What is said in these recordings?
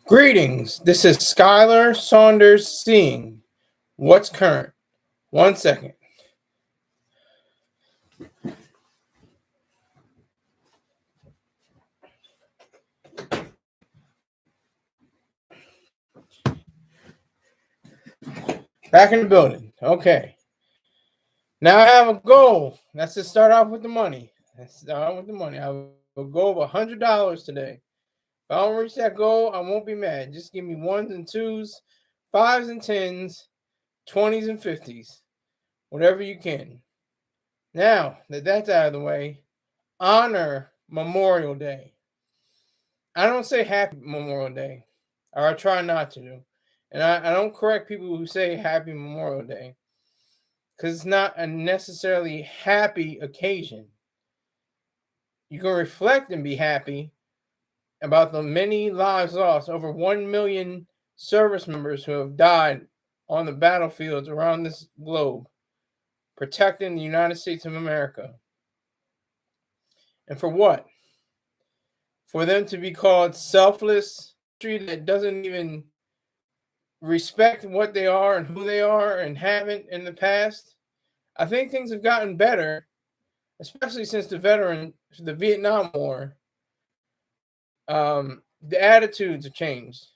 Greetings. This is Skyler Saunders seeing what's current. 1 second. Back in the building. Okay. Now I have a goal. That's to start off with the money. I have a goal of $100 today. If I don't reach that goal, I won't be mad. Just give me ones and twos, fives and tens, 20s and 50s. Whatever you can. Now that that's out of the way, honor Memorial Day. I don't say Happy Memorial Day, or I try not to do. And I don't correct people who say Happy Memorial Day because it's not a necessarily happy occasion. You can reflect and be happy about the many lives lost, over 1 million service members who have died on the battlefields around this globe, protecting the United States of America. And for what? For them to be called selfless, that doesn't even respect what they are and who they are and haven't in the past. I think things have gotten better, especially since the Vietnam War. The attitudes have changed.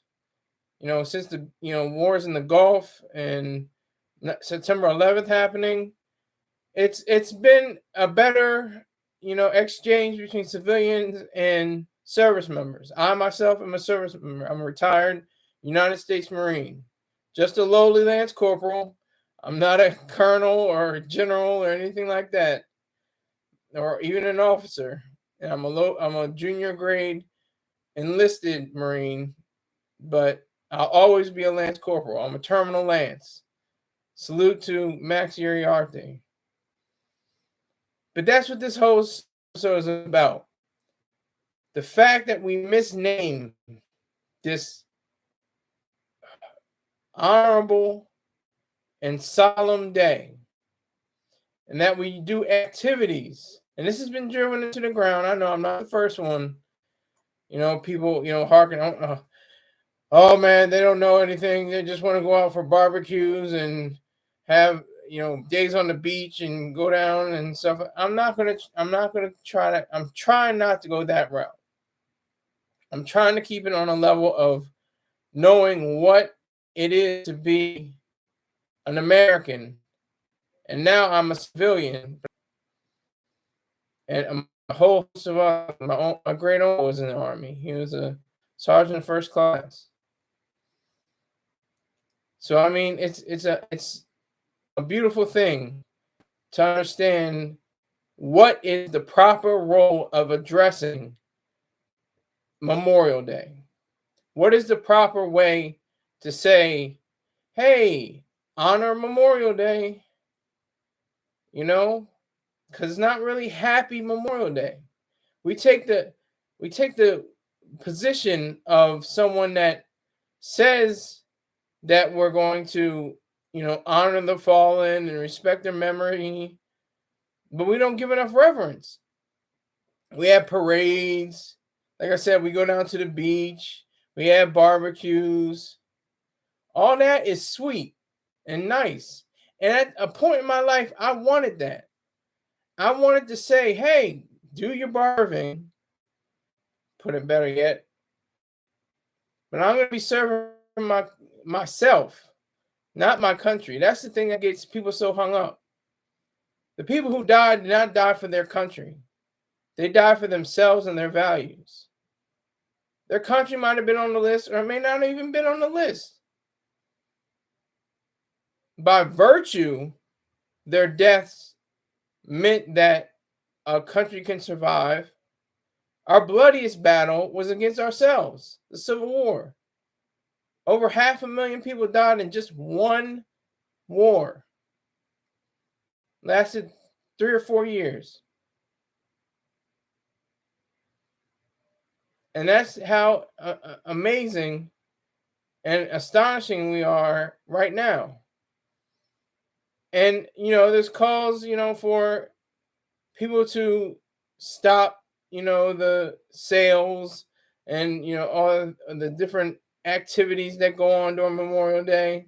Since the wars in the Gulf and September 11th happening, it's been a better exchange between civilians and service members. I myself am a service member. I'm a retired United States Marine, just a lowly lance corporal. I'm not a colonel or a general or anything like that, or even an officer. And I'm a junior grade enlisted Marine, but I'll always be a lance corporal. I'm a terminal lance. Salute to Max Uriarte. But that's what this whole episode is about. The fact that we misname this honorable and solemn day, and that we do activities, and this has been driven into the ground. I know I'm not the first one. People, harking on, oh man, they don't know anything. They just want to go out for barbecues and have, days on the beach and go down and stuff. I'm trying not to go that route. I'm trying to keep it on a level of knowing what it is to be an American. And now I'm a civilian. And a whole host of us, my great uncle was in the Army. He was a sergeant first class. So I mean, it's a beautiful thing to understand what is the proper role of addressing Memorial Day. What is the proper way to say, hey, honor Memorial Day? Because it's not really Happy Memorial Day. We take the position of someone that says that we're going to, honor the fallen and respect their memory, but we don't give enough reverence. We have parades. Like I said, we go down to the beach. We have barbecues. All that is sweet and nice. And at a point in my life, I wanted that. I wanted to say, hey, do your barbecuing. Put it better yet. But I'm going to be serving myself, not my country. That's the thing that gets people so hung up. The people who died did not die for their country. They died for themselves and their values. Their country might have been on the list, or it may not have even been on the list. By virtue, their deaths meant that a country can survive. Our bloodiest battle was against ourselves, the Civil War. Over 500,000 people died in just one war. Lasted 3 or 4 years. And that's how amazing and astonishing we are right now. And, there's calls, for people to stop, the sales and, all the different activities that go on during Memorial Day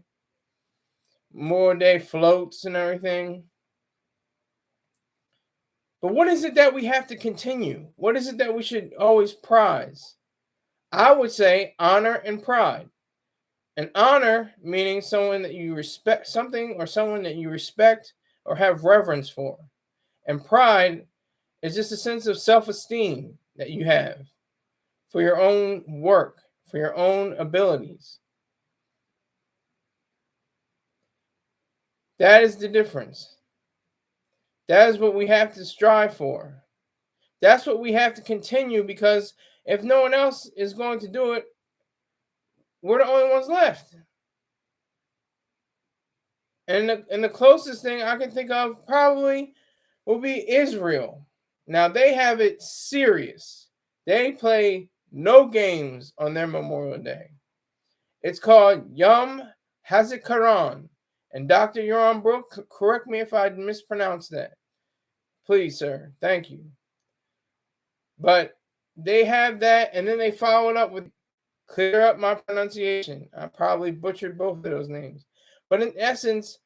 floats and everything. But what is it that we have to continue? What is it that we should always prize? I would say honor and pride. And honor meaning someone that you respect, something or someone that you respect or have reverence for. And pride is just a sense of self-esteem that you have for your own work, for your own abilities. That is the difference. That is what we have to strive for. That's what we have to continue, because if no one else is going to do it, we're the only ones left. And the closest thing I can think of probably will be Israel. Now they have it serious. They play no games on their Memorial Day. It's called Yom HaZikaron. And Dr. Yoram Brook, correct me if I mispronounce that. Please, sir. Thank you. But they have that, and then they follow it up with, clear up my pronunciation. I probably butchered both of those names. But in essence,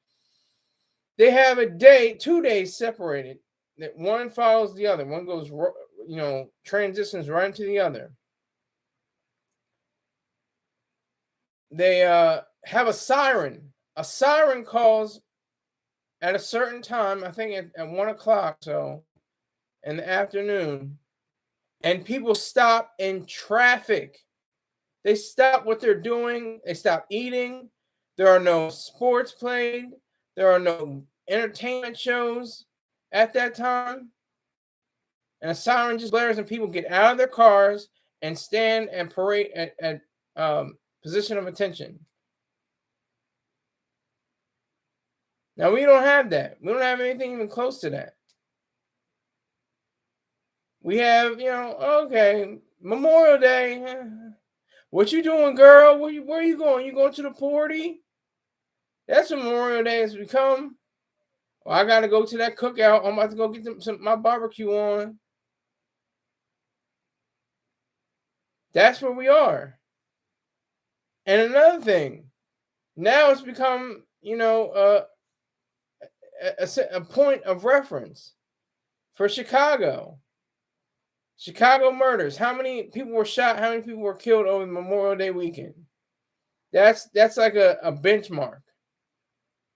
they have a day, 2 days separated, that one follows the other. One goes, transitions right into the other. They have a siren. A siren calls at a certain time, I think at 1 o'clock, so in the afternoon, and people stop in traffic. They stop what they're doing. They stop eating. There are no sports played. There are no entertainment shows at that time. And a siren just blares, and people get out of their cars and stand and parade at position of attention. Now, we don't have that. We don't have anything even close to that. We have, okay, Memorial Day. What you doing, girl? Where you going? You going to the party? That's what Memorial Day has become. Well, I got to go to that cookout. I'm about to go get my barbecue on. That's where we are. And another thing, now it's become, a point of reference for Chicago. Chicago murders. How many people were shot? How many people were killed over Memorial Day weekend? That's like a benchmark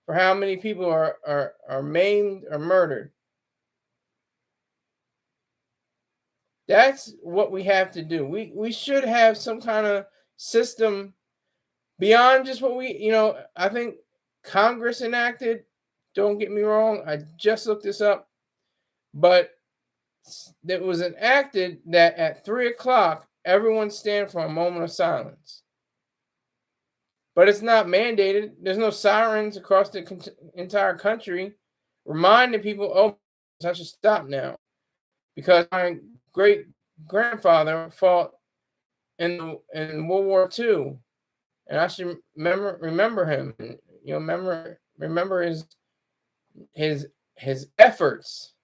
for how many people are maimed or murdered. That's what we have to do. We should have some kind of system beyond just what I think Congress enacted. Don't get me wrong. I just looked this up. But it was enacted that at 3 o'clock, everyone stand for a moment of silence. But it's not mandated. There's no sirens across the entire country reminding people, oh, I should stop now. Because my great-grandfather fought in World War II. And I should remember him. Remember his efforts.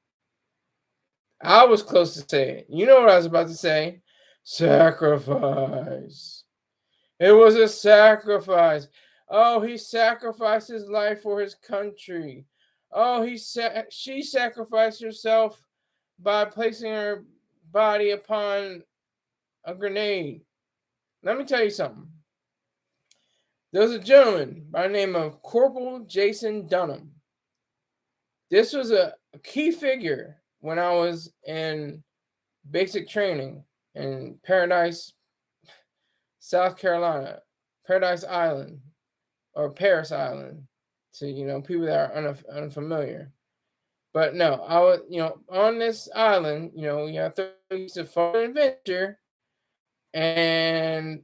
I was close to saying it. You know what I was about to say? Sacrifice. It was a sacrifice. Oh, he sacrificed his life for his country. Oh, she sacrificed herself by placing her body upon a grenade. Let me tell you something. There was a gentleman by the name of Corporal Jason Dunham. This was a key figure when I was in basic training in Paradise, South Carolina, Paradise Island, or Paris Island, to people that are unfamiliar. But no, I was on this island. We have 30 years of fun and adventure, and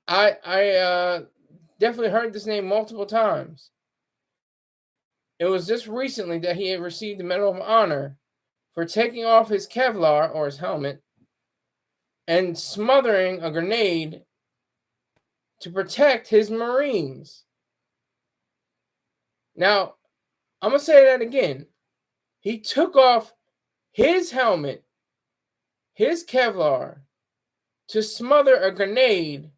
I definitely heard this name multiple times. It was just recently that he had received the Medal of Honor for taking off his Kevlar, or his helmet, and smothering a grenade to protect his Marines. Now, I'm going to say that again. He took off his helmet, his Kevlar, to smother a grenade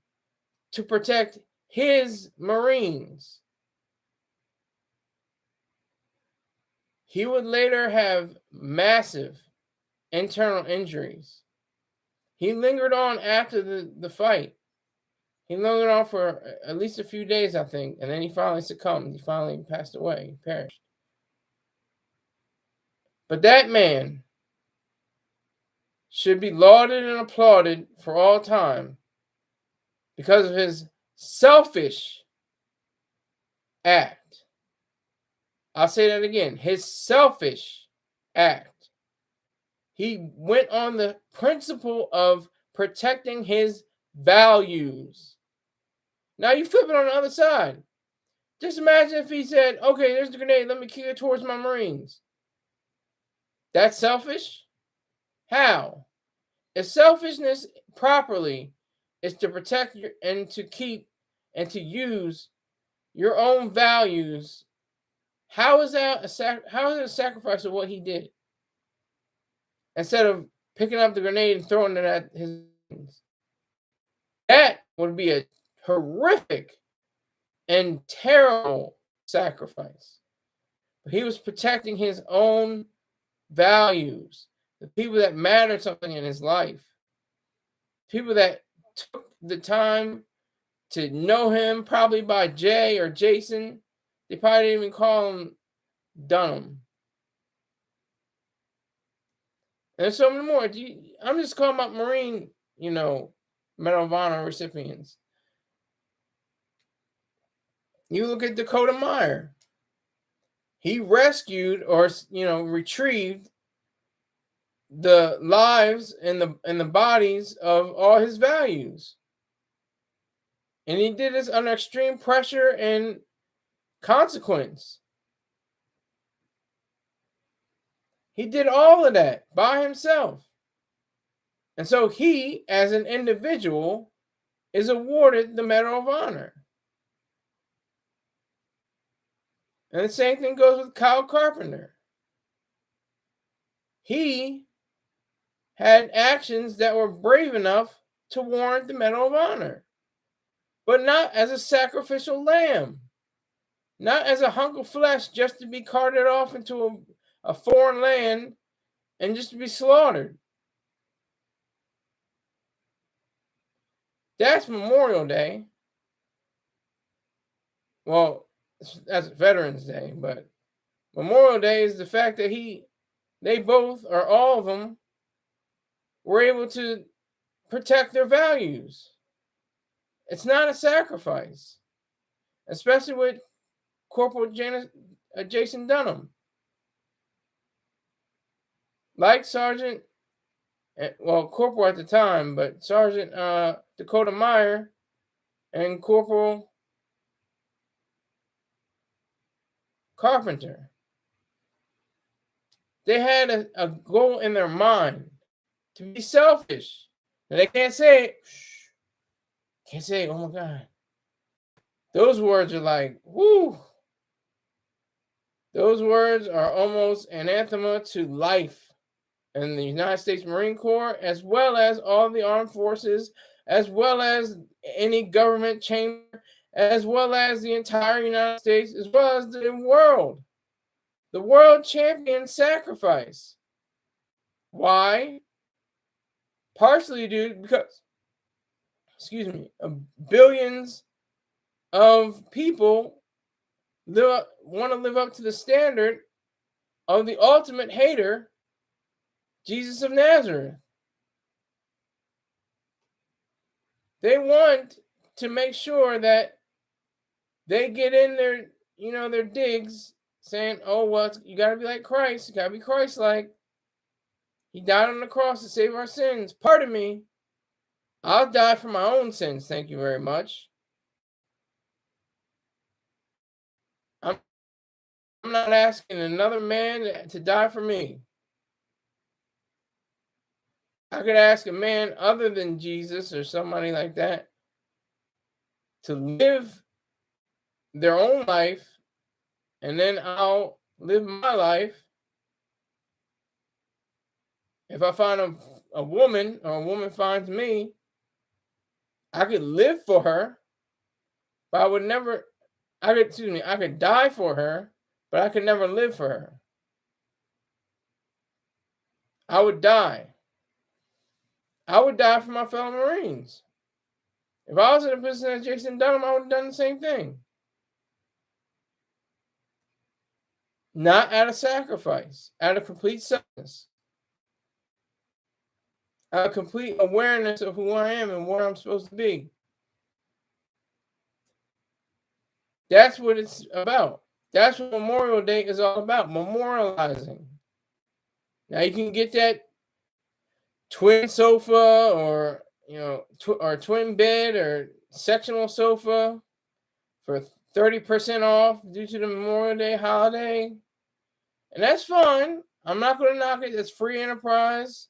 to protect his Marines. He would later have massive internal injuries. He lingered on after the fight. He lingered on for at least a few days, I think, and then he finally succumbed. He finally passed away. He perished. But that man should be lauded and applauded for all time because of his selfish act. I'll say that again. His selfish act. He went on the principle of protecting his values. Now you flip it on the other side. Just imagine if he said, okay, there's the grenade. Let me kick it towards my Marines. That's selfish? How? If selfishness properly is to protect and to keep and to use your own values, how is that how is it a sacrifice of what he did? Instead of picking up the grenade and throwing it at his hands. That would be a horrific and terrible sacrifice. But he was protecting his own values, the people that mattered something in his life, people that took the time to know him, probably by Jay or Jason. They probably didn't even call him Dunham. And there's so many more. I'm just calling about Marine, Medal of Honor recipients. You look at Dakota Meyer. He rescued or retrieved the lives and the bodies of all his values. And he did this under extreme pressure and consequence. He did all of that by himself. And so he, as an individual, is awarded the Medal of Honor. And the same thing goes with Kyle Carpenter. He had actions that were brave enough to warrant the Medal of Honor, but not as a sacrificial lamb, not as a hunk of flesh just to be carted off into a foreign land and just to be slaughtered. That's Memorial Day. Well, that's Veterans Day, but Memorial Day is the fact that they both, or all of them, were able to protect their values. It's not a sacrifice, especially with Corporal Jason Dunham. Like Sergeant, Corporal at the time, but Sergeant Dakota Meyer and Corporal Carpenter. They had a goal in their mind to be selfish. Now they can't say it. Can't say, oh my God. Those words are like, whoo. Those words are almost anathema to life in the United States Marine Corps, as well as all the armed forces, as well as any government chamber, as well as the entire United States, as well as the world. The world champion sacrifice. Why? Partially because, billions of people want to live up to the standard of the ultimate hater, Jesus of Nazareth. They want to make sure that they get in their digs saying, oh, well, you got to be like Christ. You got to be Christ-like. He died on the cross to save our sins. Pardon me. I'll die for my own sins. Thank you very much. I'm not asking another man to die for me. I could ask a man other than Jesus or somebody like that to live their own life, and then I'll live my life. If I find a woman or a woman finds me, I could live for her but I would never. I could die for her, but I could never live for her. I would die. I would die for my fellow Marines. If I was in a position as Jason Dunham, I would have done the same thing. Not at a sacrifice, at a complete selflessness, a complete awareness of who I am and what I'm supposed to be. That's what it's about. That's what Memorial Day is all about, memorializing. Now you can get that twin sofa or or twin bed or sectional sofa for 30% off due to the Memorial Day holiday. And that's fine. I'm not going to knock it. That's free enterprise.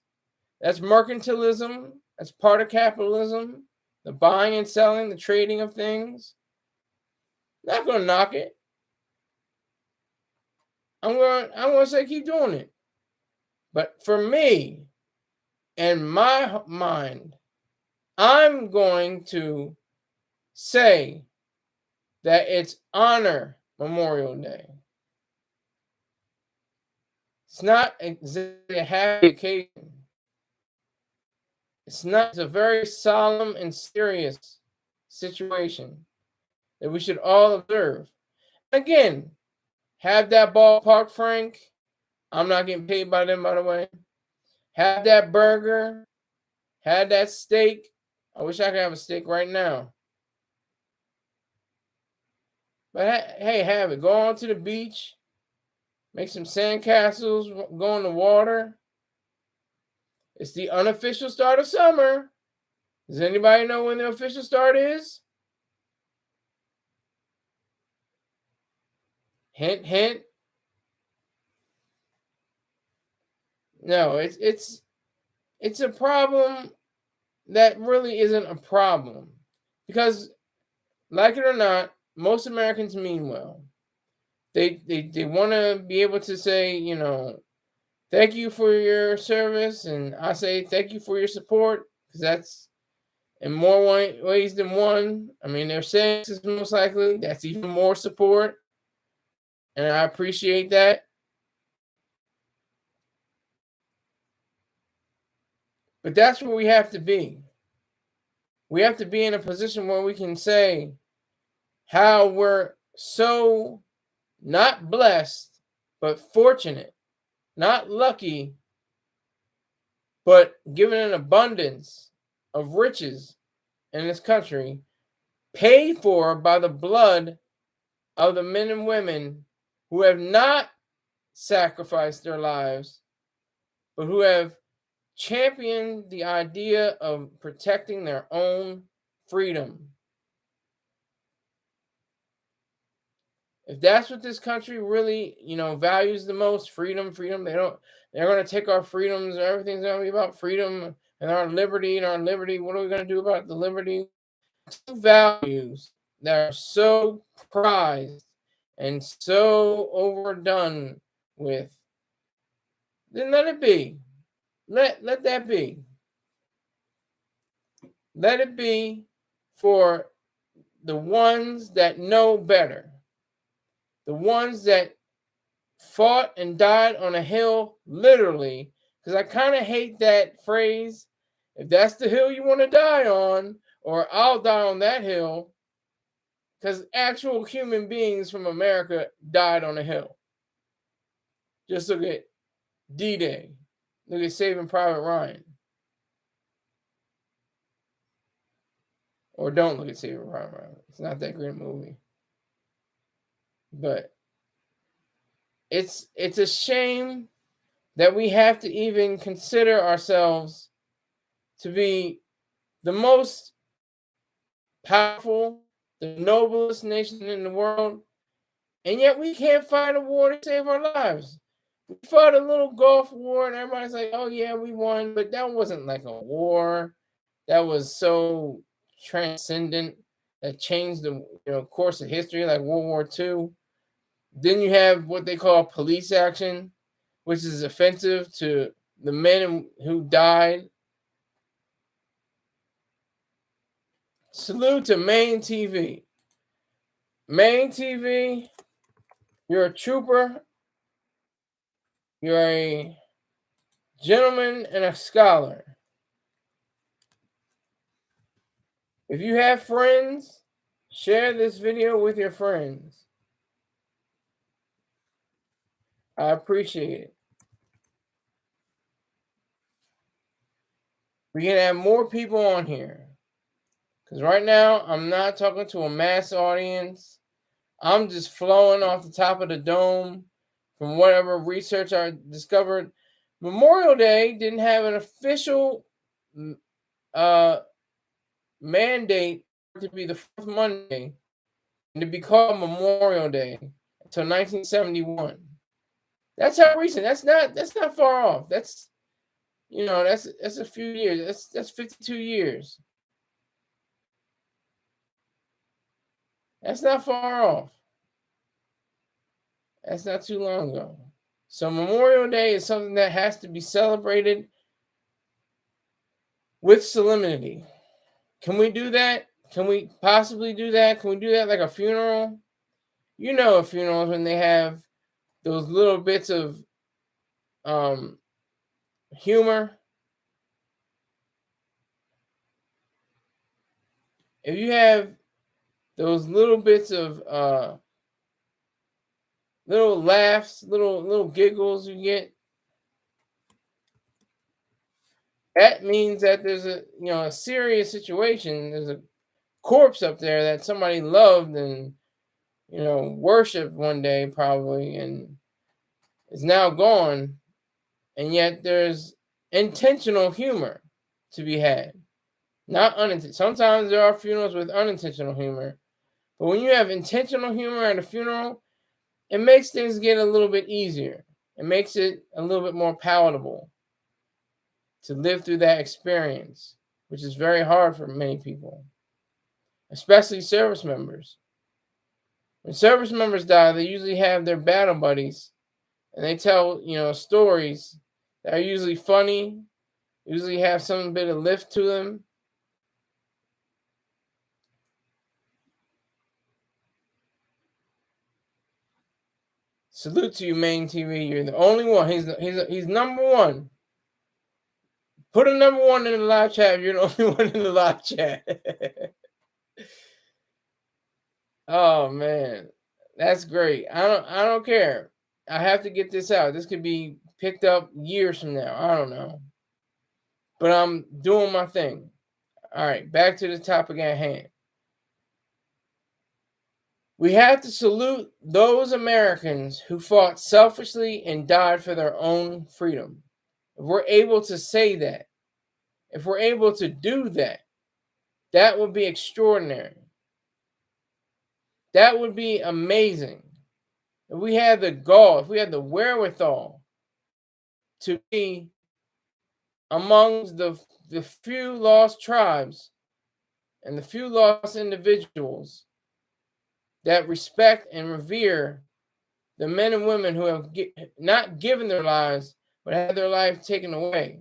That's mercantilism. That's part of capitalism. The buying and selling, the trading of things. Not going to knock it. I'm going to say keep doing it. But for me, in my mind, I'm going to say that it's honor Memorial Day. It's not exactly a happy occasion. It's a very solemn and serious situation that we should all observe. Again, have that ballpark, Frank. I'm not getting paid by them, by the way. Have that burger. Have that steak. I wish I could have a steak right now. But hey, have it. Go on to the beach. Make some sandcastles. Go in the water. It's the unofficial start of summer. Does anybody know when the official start is? Hint, hint. No, it's a problem that really isn't a problem. Because, like it or not, most Americans mean well. They want to be able to say, thank you for your service, and I say thank you for your support, because that's in more ways than one. I mean, they're saying this is most likely. That's even more support, and I appreciate that. But that's where we have to be. We have to be in a position where we can say how we're so not blessed, but fortunate, not lucky, but given an abundance of riches in this country, paid for by the blood of the men and women who have not sacrificed their lives, but who have championed the idea of protecting their own freedom. If that's what this country really, values the most, freedom, they're going to take our freedoms, everything's going to be about freedom and our liberty. What are we going to do about the liberty? Two values that are so prized and so overdone with, then let it be. Let that be. Let it be for the ones that know better. The ones that fought and died on a hill, literally, because I kind of hate that phrase. If that's the hill you want to die on, or I'll die on that hill, because actual human beings from America died on a hill. Just look at D-Day. Look at Saving Private Ryan. Or don't look at Saving Private Ryan. It's not that great a movie. But it's a shame that we have to even consider ourselves to be the most powerful, the noblest nation in the world, and yet we can't fight a war to save our lives. We fought a little Gulf War, and everybody's like, oh yeah, we won, but that wasn't like a war that was so transcendent that changed the course of history, like World War II. Then you have what they call police action, which is offensive to the men who died. Salute to Maine TV. Main TV, you're a trooper, you're a gentleman, and a scholar. If you have friends, share this video with your friends. I appreciate it. We can have more people on here. Because right now, I'm not talking to a mass audience. I'm just flowing off the top of the dome from whatever research I discovered. Memorial Day didn't have an official mandate to be the fourth Monday and to be called Memorial Day until 1971. That's how recent. That's not far off. That's that's a few years. That's 52 years. That's not far off. That's not too long ago. So Memorial Day is something that has to be celebrated with solemnity. Can we do that? Can we possibly do that? Can we do that like a funeral? You know, a funeral is when they have those little bits of humor. If you have those little bits of little laughs, little giggles you get, that means that there's a serious situation. There's a corpse up there that somebody loved and worshipped one day probably, and is now gone, and yet there's intentional humor to be had, not unintentional. Sometimes there are funerals with unintentional humor, but when you have intentional humor at a funeral, it makes things get a little bit easier. It makes it a little bit more palatable to live through that experience, which is very hard for many people, especially service members. When service members die, they usually have their battle buddies, and they tell, stories that are usually funny, usually have some bit of lift to them. Salute to you, Main TV. You're the only one. He's number one. Put a number one in the live chat. You're the only one in the live chat. Oh man, that's great. I don't care. I have to get this out. This could be picked up years from now. I don't know. But I'm doing my thing. All right, back to the topic at hand. We have to salute those Americans who fought selfishly and died for their own freedom. If we're able to say that, if we're able to do that, that would be extraordinary. That would be amazing. If we had the gall, if we had the wherewithal to be among the few lost tribes and the few lost individuals that respect and revere the men and women who have not given their lives, but had their life taken away.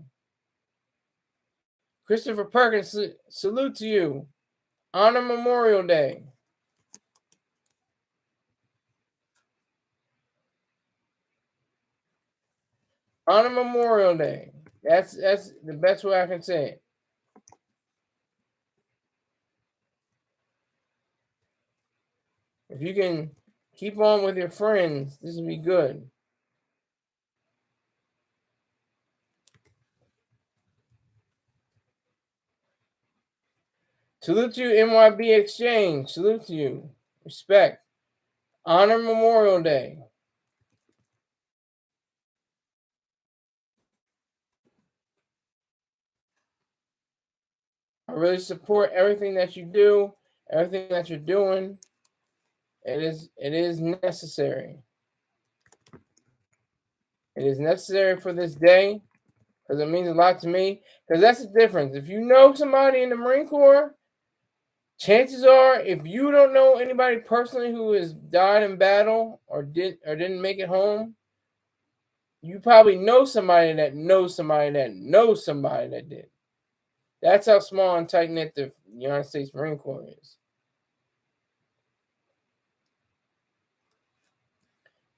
Christopher Perkins, salute to you. Honor Memorial Day. Honor Memorial Day. That's the best way I can say it. If you can keep on with your friends, this will be good. Salute to you, NYB Exchange. Salute to you. Respect. Honor Memorial Day. I really support everything that you do, everything that you're doing. It is necessary. It is necessary for this day because it means a lot to me. Because that's the difference. If you know somebody in the Marine Corps, chances are, if you don't know anybody personally who has died in battle or didn't make it home, you probably know somebody that knows somebody that knows somebody that did. That's how small and tight knit the United States Marine Corps is.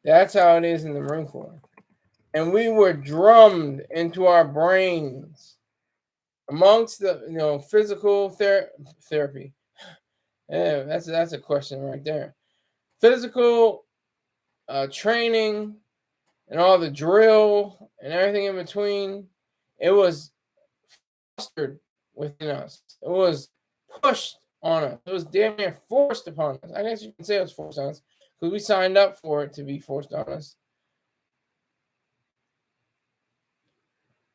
That's how it is in the Marine Corps. And we were drummed into our brains amongst the physical therapy. Yeah, that's a question right there. Physical training and all the drill and everything in between. It was fostered within us. It was pushed on us. It was damn near forced upon us. I guess you can say it was forced on us because we signed up for it to be forced on us.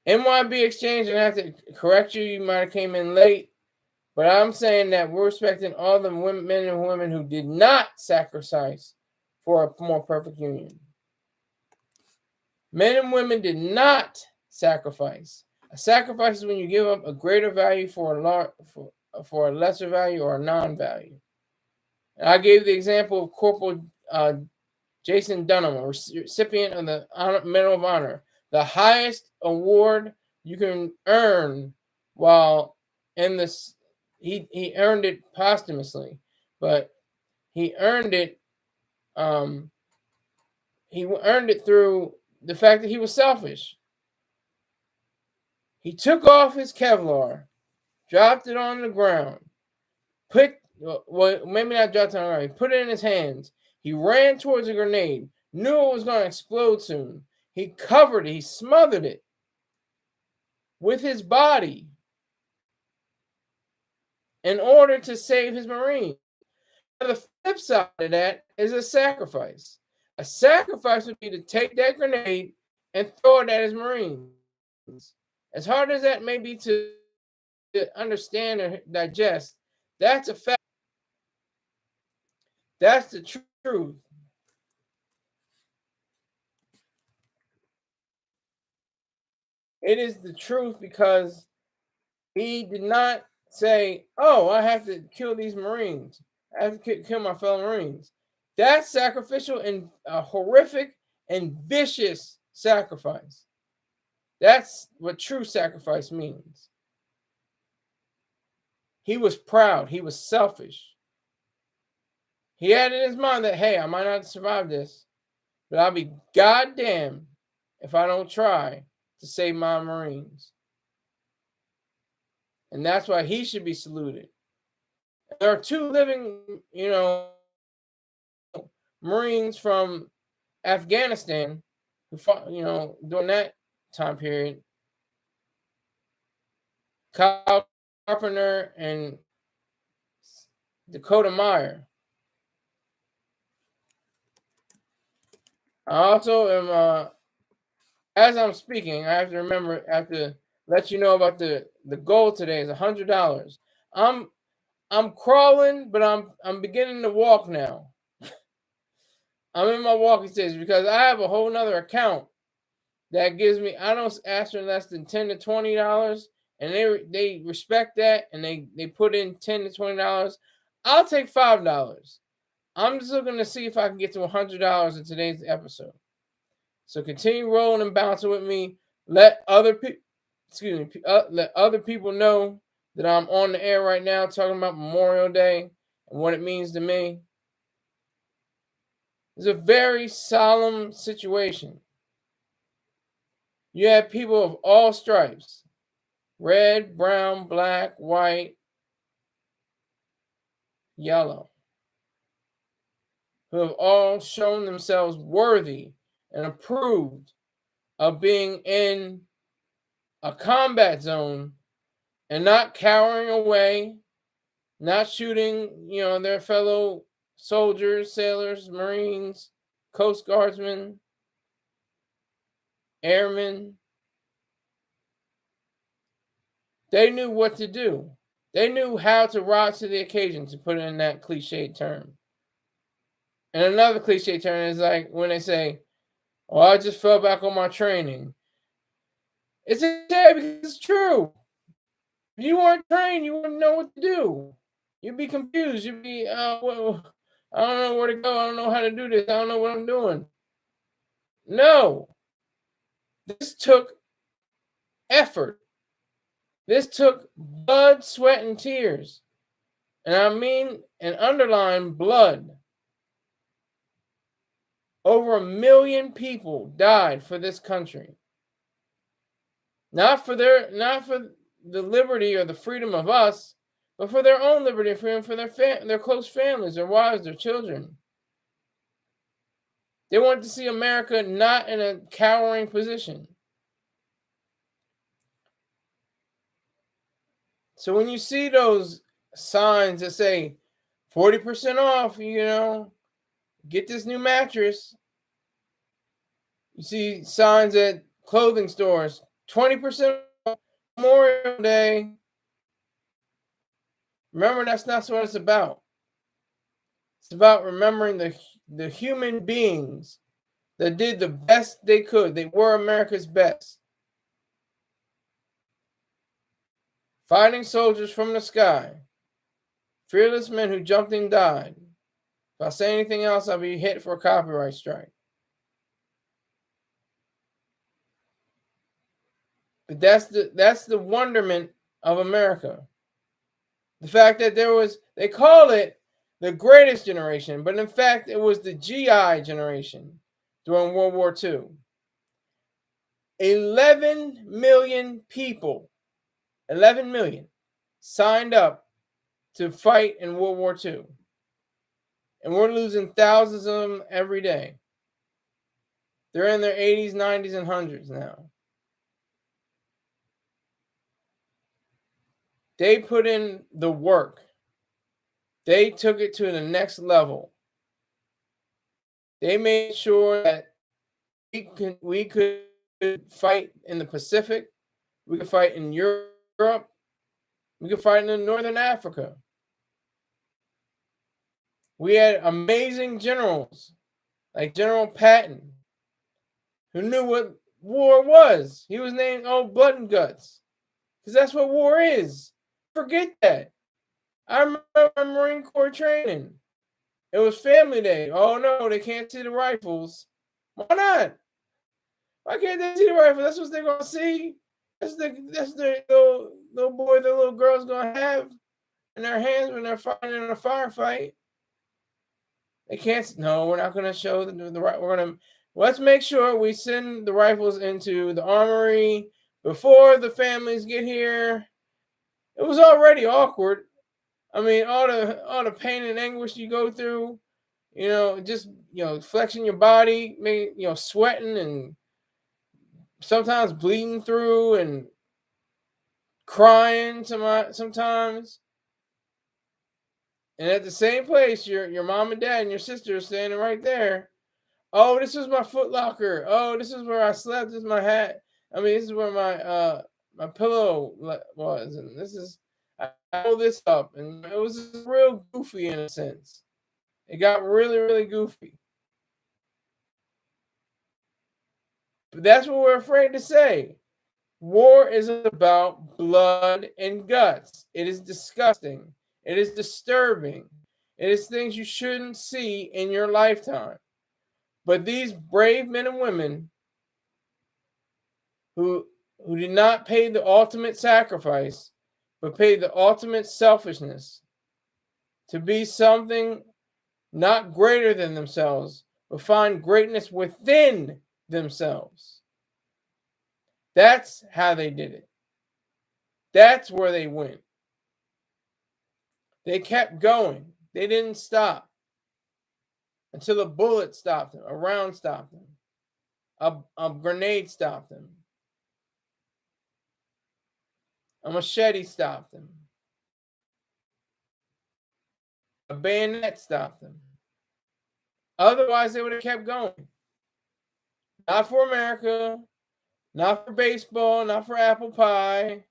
NYB exchange, and I have to correct you. You might have came in late, but I'm saying that we're respecting all the men and women who did not sacrifice for a more perfect union. Men and women did not sacrifice. A sacrifice is when you give up a greater value for a lesser value or a non-value. And I gave the example of Corporal Jason Dunham, a recipient of the Medal of Honor, the highest award you can earn while in this. He earned it posthumously, but he earned it. He earned it through the fact that he was selfish. He took off his Kevlar, dropped it on the ground, maybe not dropped it on the ground. He put it in his hands. He ran towards a grenade, knew it was going to explode soon. He covered it. He smothered it with his body in order to save his Marine. Now, the flip side of that is a sacrifice. A sacrifice would be to take that grenade and throw it at his Marines. As hard as that may be to understand or digest, that's a fact. That's the truth. It is the truth because he did not say, "Oh, I have to kill these Marines. I have to kill my fellow Marines." That's sacrificial and a horrific and vicious sacrifice. That's what true sacrifice means. He was proud. He was selfish. He had in his mind that, hey, I might not survive this, but I'll be goddamn if I don't try to save my Marines. And that's why he should be saluted. There are two living, Marines from Afghanistan who fought, during that time period. Kyle Carpenter and Dakota Meyer. I also am, as I'm speaking, I have to let you know about the goal today is $100. I'm crawling, but I'm beginning to walk now. I'm in my walking stage because I have a whole nother account that gives me, I don't ask for less than $10 to $20, and they respect that, and they put in $10 to $20. I'll take $5. I'm just looking to see if I can get to $100 in today's episode. So continue rolling and bouncing with me. Let other people know that I'm on the air right now talking about Memorial Day and what it means to me. It's a very solemn situation. You have people of all stripes, red, brown, black, white, yellow, who have all shown themselves worthy and approved of being in a combat zone and not cowering away, not shooting, their fellow soldiers, sailors, Marines, Coast Guardsmen, airmen. They knew what to do. They knew how to rise to the occasion, to put it in that cliche term. And another cliche term is like when they say, "Oh, I just fell back on my training." It's a shame because it's true. If you weren't trained, you wouldn't know what to do. You'd be confused. You'd be, well, I don't know where to go. I don't know how to do this. I don't know what I'm doing. No. This took effort. This took blood, sweat, and tears. And I mean and underline blood. Over 1 million people died for this country. Not for the liberty or the freedom of us, but for their own liberty and freedom for their close families, their wives, their children. They want to see America not in a cowering position. So when you see those signs that say 40% off, get this new mattress. You see signs at clothing stores, 20% off Memorial Day. Remember, that's not what it's about. It's about remembering the human beings that did the best they could. They were America's best. Fighting soldiers from the sky. Fearless men who jumped and died. If I say anything else, I'll be hit for a copyright strike. But that's the wonderment of America. The fact that they call it the greatest generation, but in fact, it was the GI generation during World War II. 11 million people, 11 million, signed up to fight in World War II. And we're losing thousands of them every day. They're in their 80s, 90s, and 100s now. They put in the work. They took it to the next level. They made sure that we could fight in the Pacific. We could fight in Europe. We could fight in Northern Africa. We had amazing generals like General Patton, who knew what war was. He was named Old Blood and Guts, because that's what war is. Forget that. I remember Marine Corps training. It was Family Day. Oh no, they can't see the rifles. Why not? Why can't they see the rifles? That's what they're gonna see. That's the little boy, the little girl's gonna have in their hands when they're fighting in a firefight. They can't. No, we're not gonna show the right. Let's make sure we send the rifles into the armory before the families get here. It was already awkward. I mean, all the pain and anguish you go through, just flexing your body, sweating and sometimes bleeding through and crying sometimes. And at the same place, your mom and dad and your sister are standing right there. Oh, this is my Foot Locker. Oh, this is where I slept. This is my hat. I mean, this is where my pillow was, and this is. I pulled this up, and it was real goofy in a sense. It got really, really goofy. But that's what we're afraid to say. War isn't about blood and guts. It is disgusting. It is disturbing. It is things you shouldn't see in your lifetime. But these brave men and women who did not pay the ultimate sacrifice, but paid the ultimate selfishness to be something not greater than themselves, but find greatness within themselves. That's how they did it. That's where they went. They kept going. They didn't stop until a bullet stopped them, a round stopped them, a grenade stopped them. A machete stopped them. A bayonet stopped them. Otherwise, they would have kept going. Not for America, not for baseball, not for apple pie,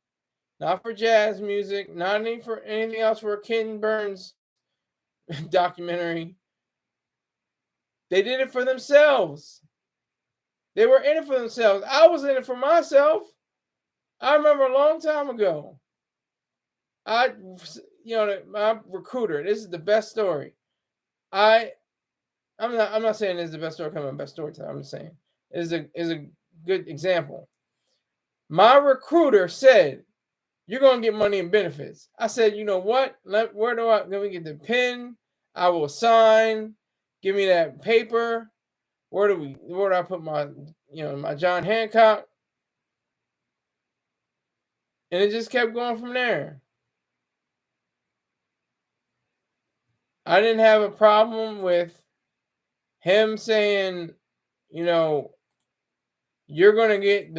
not for jazz music, not for anything else for a Ken Burns documentary. They did it for themselves. They were in it for themselves. I was in it for myself. I remember a long time ago. My recruiter. This is the best story. I'm not saying this is the best story coming, best story time. I'm just saying it is a good example. My recruiter said, "You're gonna get money and benefits." I said, "You know what? Let me get the pen. I will sign. Give me that paper. where do I put my, my John Hancock? And it just kept going from there. I didn't have a problem with him saying, you're gonna get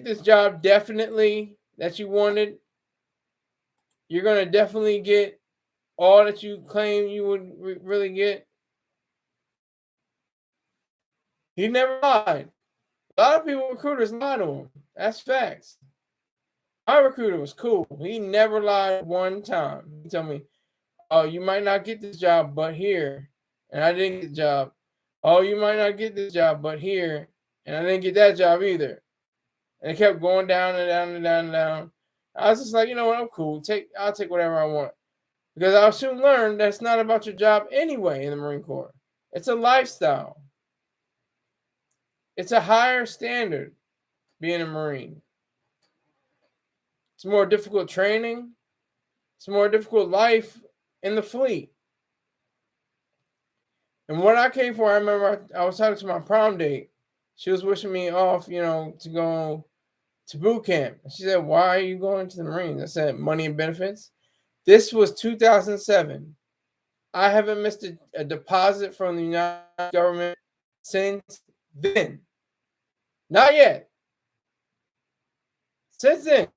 this job definitely that you wanted. You're gonna definitely get all that you claim you would really get. He never lied. A lot of recruiters lie to him. That's facts. My recruiter was cool. He never lied one time. He told me, "Oh, you might not get this job, but here," and I didn't get the job. "Oh, you might not get this job, but here," and I didn't get that job either. And it kept going down and down and down and down. I was just like, you know what? I'm cool. I'll take whatever I want, because I'll soon learn that's not about your job anyway in the Marine Corps. It's a lifestyle. It's a higher standard being a Marine. It's more difficult training. It's more difficult life in the fleet. And what I came for, I remember I was talking to my prom date. She was wishing me off, to go to boot camp. She said, "Why are you going to the Marines?" I said, "Money and benefits." This was 2007. I haven't missed a deposit from the United government since then. Not yet. Since then.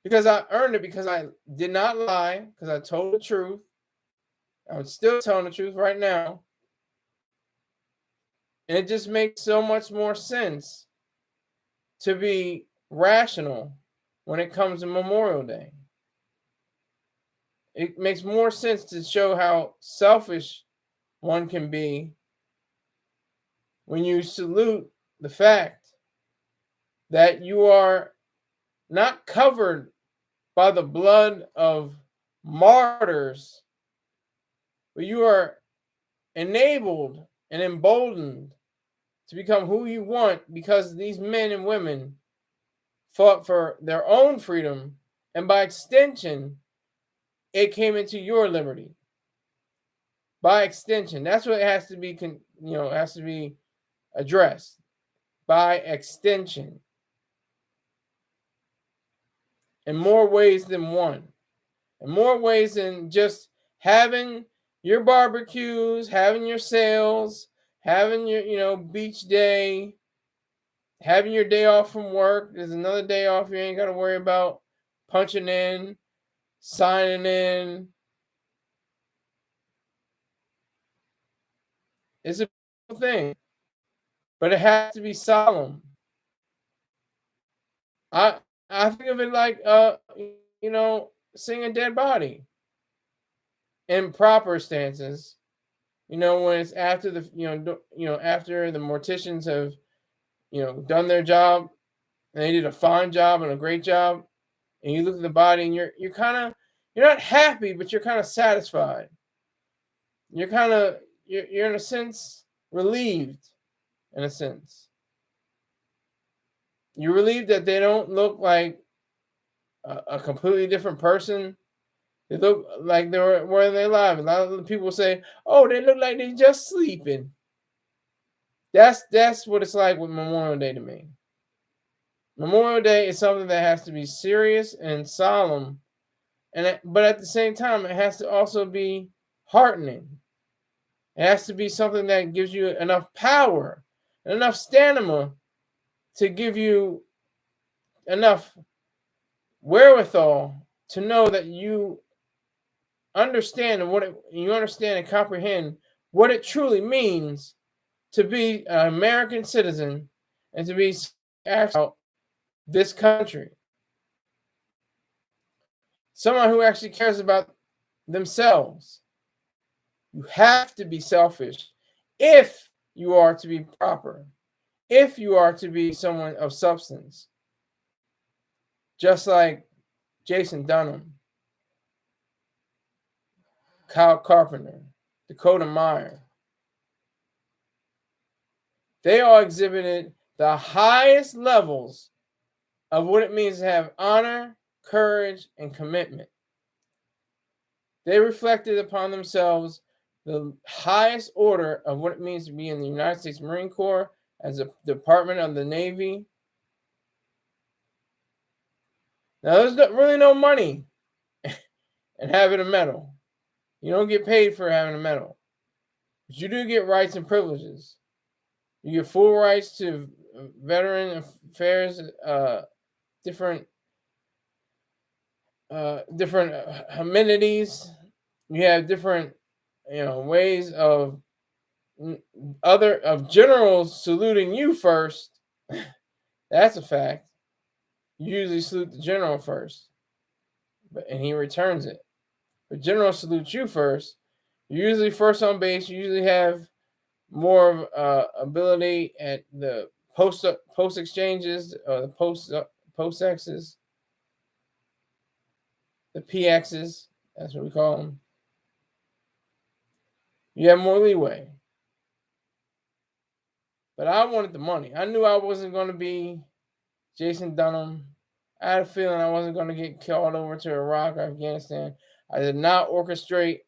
Because I earned it, because I did not lie, because I told the truth. I'm still telling the truth right now. And it just makes so much more sense to be rational when it comes to Memorial Day. It makes more sense to show how selfish one can be when you salute the fact that you are not covered by the blood of martyrs, but you are enabled and emboldened to become who you want, because these men and women fought for their own freedom, and by extension, it came into your liberty. By extension, that's what it has to be. Has to be addressed. By extension, in more ways than one, in more ways than just having your barbecues, having your sales, having your beach day, having your day off from work. There's another day off. You ain't got to worry about punching in, signing in. It's a beautiful thing, but it has to be solemn. I think of it like seeing a dead body in proper stances. When it's after after the morticians have done their job, and they did a fine job and a great job, and you look at the body and you're not happy, but you're kind of satisfied. You're in a sense relieved. In a sense, you're relieved that they don't look like a completely different person. They look like they're where they're alive. A lot of people say, "Oh, they look like they're just sleeping." That's what it's like with Memorial Day to me. Memorial Day is something that has to be serious and solemn, but at the same time, it has to also be heartening. It has to be something that gives you enough power and enough stamina to give you enough wherewithal to know that you understand and comprehend what it truly means to be an American citizen and to be about this country. Someone who actually cares about themselves. You have to be selfish if you are to be proper, if you are to be someone of substance. Just like Jason Dunham, Kyle Carpenter, Dakota Meyer. They all exhibited the highest levels of what it means to have honor, courage, and commitment. They reflected upon themselves the highest order of what it means to be in the United States Marine Corps as a Department of the Navy. Now, there's really no money in having a medal. You don't get paid for having a medal. But you do get rights and privileges. You get full rights to veteran affairs, different amenities. You have different, ways of generals saluting you first. That's a fact. You usually salute the general first, and he returns it. But general salutes you first. You're usually first on base. You usually have more ability at the post exchanges, the post X's, the PXs. That's what we call them. You have more leeway. But I wanted the money. I knew I wasn't going to be Jason Dunham. I had a feeling I wasn't going to get called over to Iraq or Afghanistan. I did not orchestrate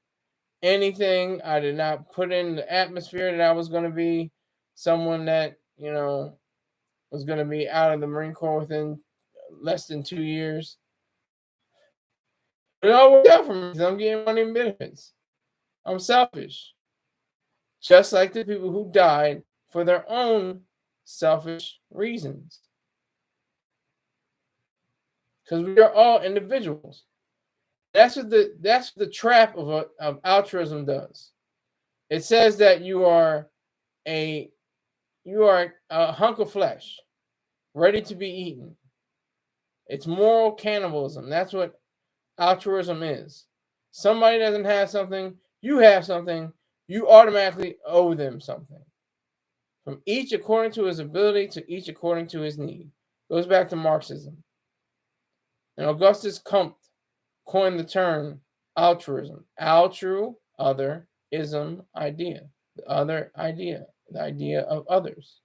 anything. I did not put in the atmosphere that I was going to be someone that, was going to be out of the Marine Corps within less than 2 years. It all worked out for me because I'm getting money and benefits. I'm selfish. Just like the people who died for their own selfish reasons. Because we are all individuals. That's what the trap of altruism does. It says that you are a hunk of flesh, ready to be eaten. It's moral cannibalism. That's what altruism is. Somebody doesn't have something, you have something, you automatically owe them something. From each according to his ability to each according to his need. Goes back to Marxism. And Augustus Comte coined the term altruism. Altru, other, ism, idea. The other idea. The idea of others.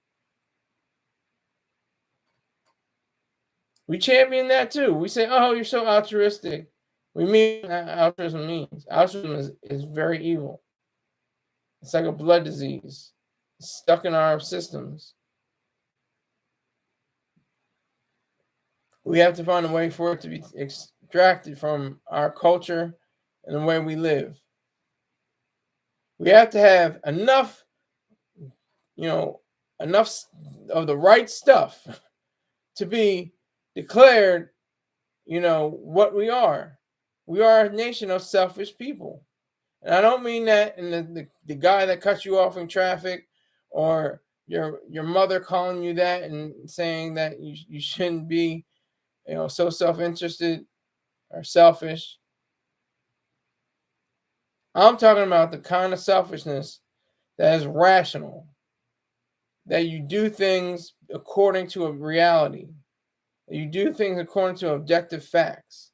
We champion that too. We say, oh, you're so altruistic. We mean what altruism means. Altruism is very evil. It's like a blood disease. It's stuck in our systems. We have to find a way for it to be extracted from our culture and the way we live. We have to have enough of the right stuff to be declared, what we are. We are a nation of selfish people. And I don't mean that in the guy that cuts you off in traffic or your mother calling you that and saying that you shouldn't be, so self-interested or selfish. I'm talking about the kind of selfishness that is rational, that you do things according to a reality, that you do things according to objective facts.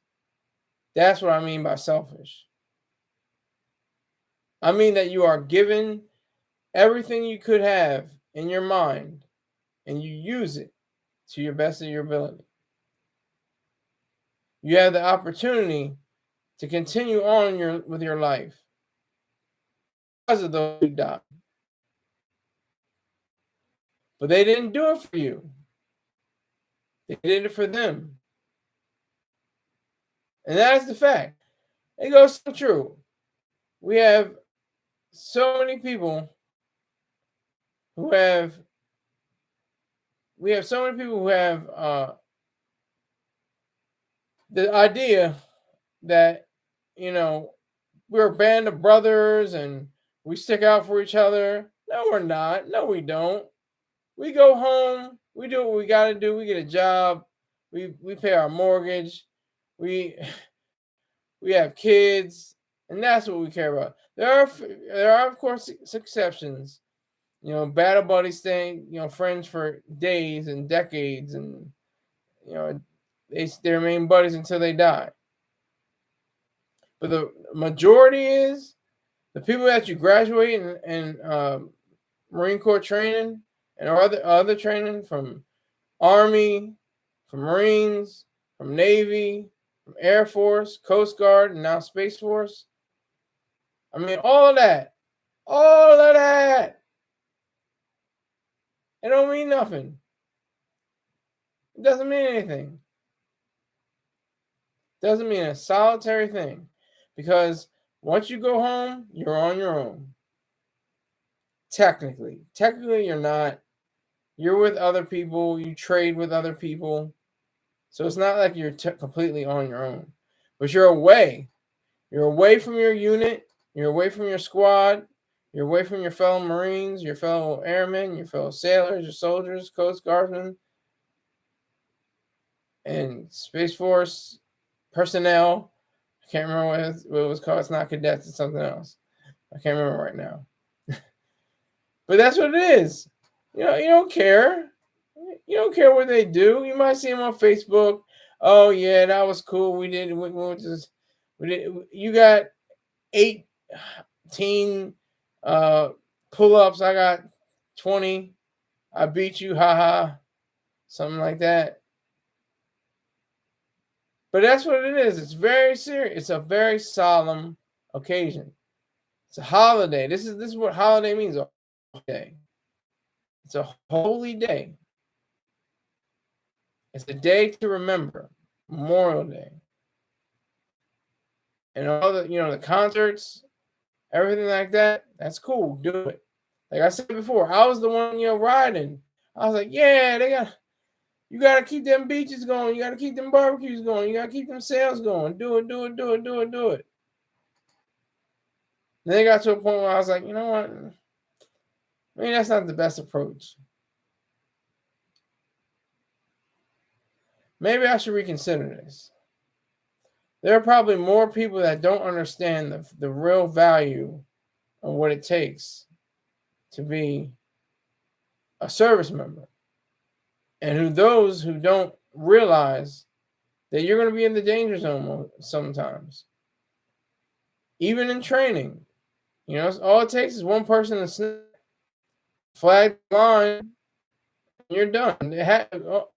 That's what I mean by selfish. I mean that you are given everything you could have in your mind and you use it to your best of your ability. You have the opportunity to continue on with your life because of those who died. But they didn't do it for you. They did it for them. And that's the fact. It goes so true. We have so many people who have the idea that, we're a band of brothers and we stick out for each other. No, we're not. No, we don't. We go home. We do what we got to do. We get a job. We pay our mortgage. We have kids, and that's what we care about. There are of course exceptions. Battle buddies staying, friends for days and decades, and they remain buddies until they die. But the majority is the people that you graduate in Marine Corps training and other training from Army, from Marines, from Navy, from Air Force, Coast Guard, and now Space Force. I mean, all of that All of that. It don't mean nothing. It doesn't mean anything. It doesn't mean a solitary thing. Because once you go home, you're on your own. Technically. Technically, you're not. You're with other people. You trade with other people. So it's not like you're completely on your own. But you're away. You're away from your unit. You're away from your squad. You're away from your fellow Marines, your fellow airmen, your fellow sailors, your soldiers, Coast Guardsmen, and Space Force personnel. I can't remember what it was called. It's not cadets. It's something else. I can't remember right now. But that's what it is. You know, you don't care. You don't care what they do. You might see them on Facebook. Oh yeah, that was cool. We did. We went to. We did. You got 18 pull-ups. I got 20. I beat you. Haha. Something like that. But that's what it is. It's very serious. It's a very solemn occasion. It's a holiday. This is what holiday means. A day. It's a holy day. It's a day to remember. Memorial Day. And all the the concerts, everything like that. That's cool. Do it. Like I said before, I was the one riding. I was like, yeah, you gotta keep them beaches going. You gotta keep them barbecues going. You gotta keep them sales going. Do it. Then it got to a point where I was like, you know what? Maybe that's not the best approach. Maybe I should reconsider this. There are probably more people that don't understand the real value of what it takes to be a service member. And those who don't realize that you're going to be in the danger zone sometimes. Even in training. All it takes is one person to snap, flag the line, and you're done.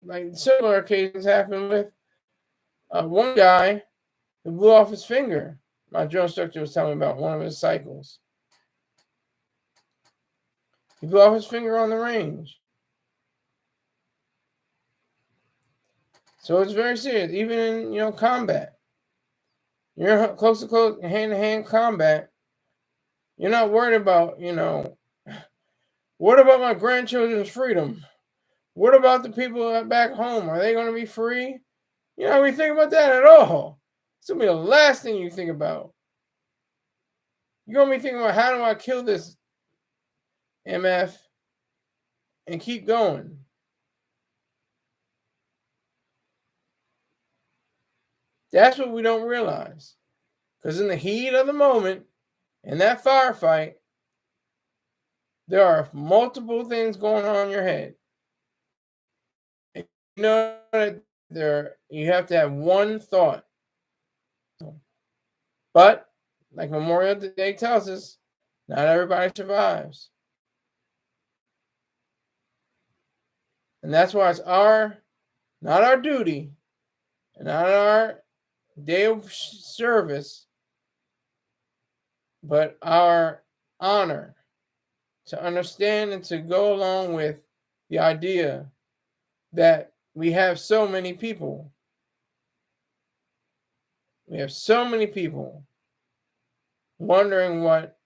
Like similar occasions happen with one guy who blew off his finger. My drill instructor was telling me about one of his cycles. He blew off his finger on the range. So it's very serious, even in combat. You're close to close, hand-to-hand combat. You're not worried about, what about my grandchildren's freedom? What about the people back home? Are they going to be free? We think about that at all. It's going to be the last thing you think about. You're going to be thinking about, how do I kill this MF and keep going? That's what we don't realize. Because in the heat of the moment, in that firefight, there are multiple things going on in your head. And that you have to have one thought. But, like Memorial Day tells us, not everybody survives. And that's why it's not our duty, and not our day of service, but our honor to understand and to go along with the idea that we have so many people. We have so many people wondering what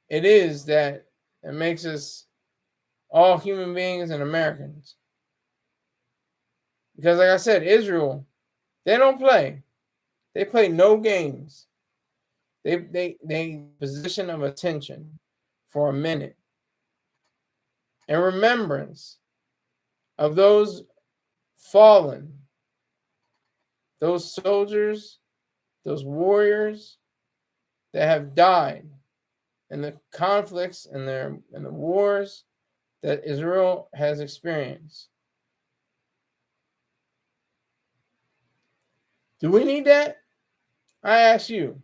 it is that makes us all human beings and Americans. Because like I said, Israel, they don't play. They play no games. They position of attention for a minute in remembrance of those fallen, those soldiers, those warriors that have died in the conflicts and the wars that Israel has experienced. Do we need that? I ask you.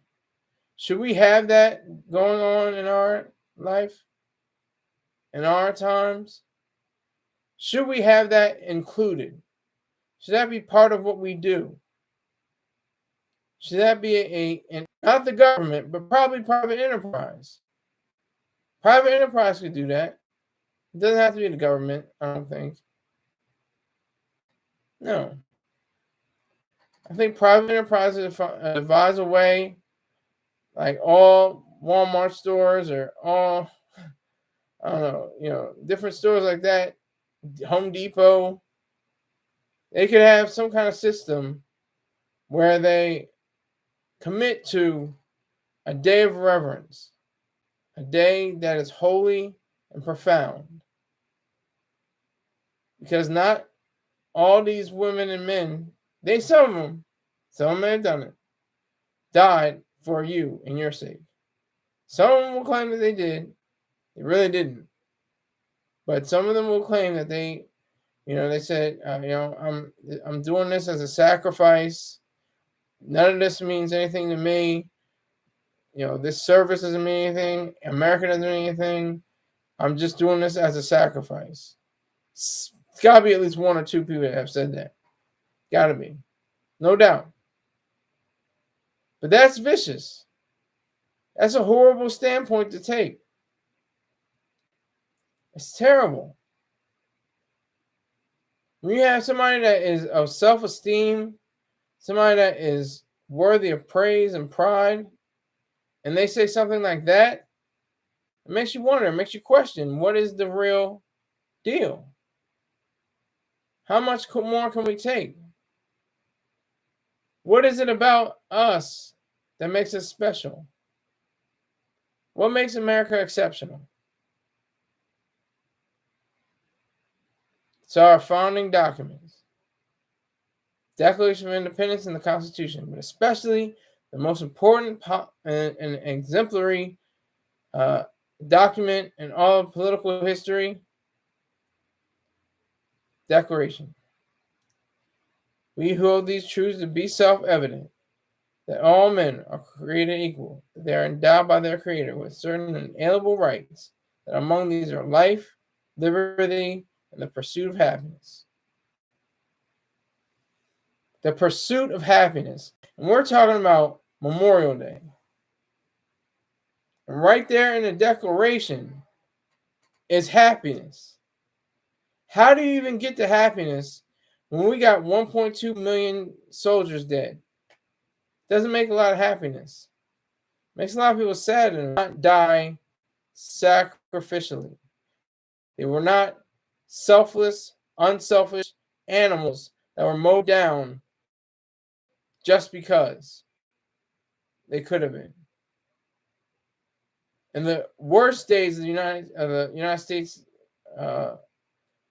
Should we have that going on in our life? In our times? Should we have that included? Should that be part of what we do? Should that be and not the government, but probably private enterprise? Private enterprise could do that. It doesn't have to be the government, I don't think. No. I think private enterprises devise a way, like all Walmart stores or all, I don't know, different stores like that, Home Depot, they could have some kind of system where they commit to a day of reverence, a day that is holy and profound. Because not all these women and men, some of them have done it, died for you and your sake. Some of them will claim that they did. They really didn't. But some of them will claim that they said, I'm doing this as a sacrifice. None of this means anything to me. This service doesn't mean anything. America doesn't mean anything. I'm just doing this as a sacrifice. It's got to be at least one or two people that have said that. Got to be. No doubt. But that's vicious. That's a horrible standpoint to take. It's terrible. When you have somebody that is of self-esteem, somebody that is worthy of praise and pride, and they say something like that, it makes you wonder, it makes you question, what is the real deal? How much more can we take? What is it about us that makes us special? What makes America exceptional? It's our founding documents, Declaration of Independence and the Constitution, but especially the most important and exemplary document in all of political history, Declaration. We hold these truths to be self-evident, that all men are created equal, that they are endowed by their Creator with certain inalienable rights, that among these are life, liberty, and the pursuit of happiness. The pursuit of happiness. And we're talking about Memorial Day. And right there in the Declaration is happiness. How do you even get to happiness when we got 1.2 million soldiers dead? Doesn't make a lot of happiness. Makes a lot of people sad and not die sacrificially. They were not selfless, unselfish animals that were mowed down just because they could have been. In the worst days of the United States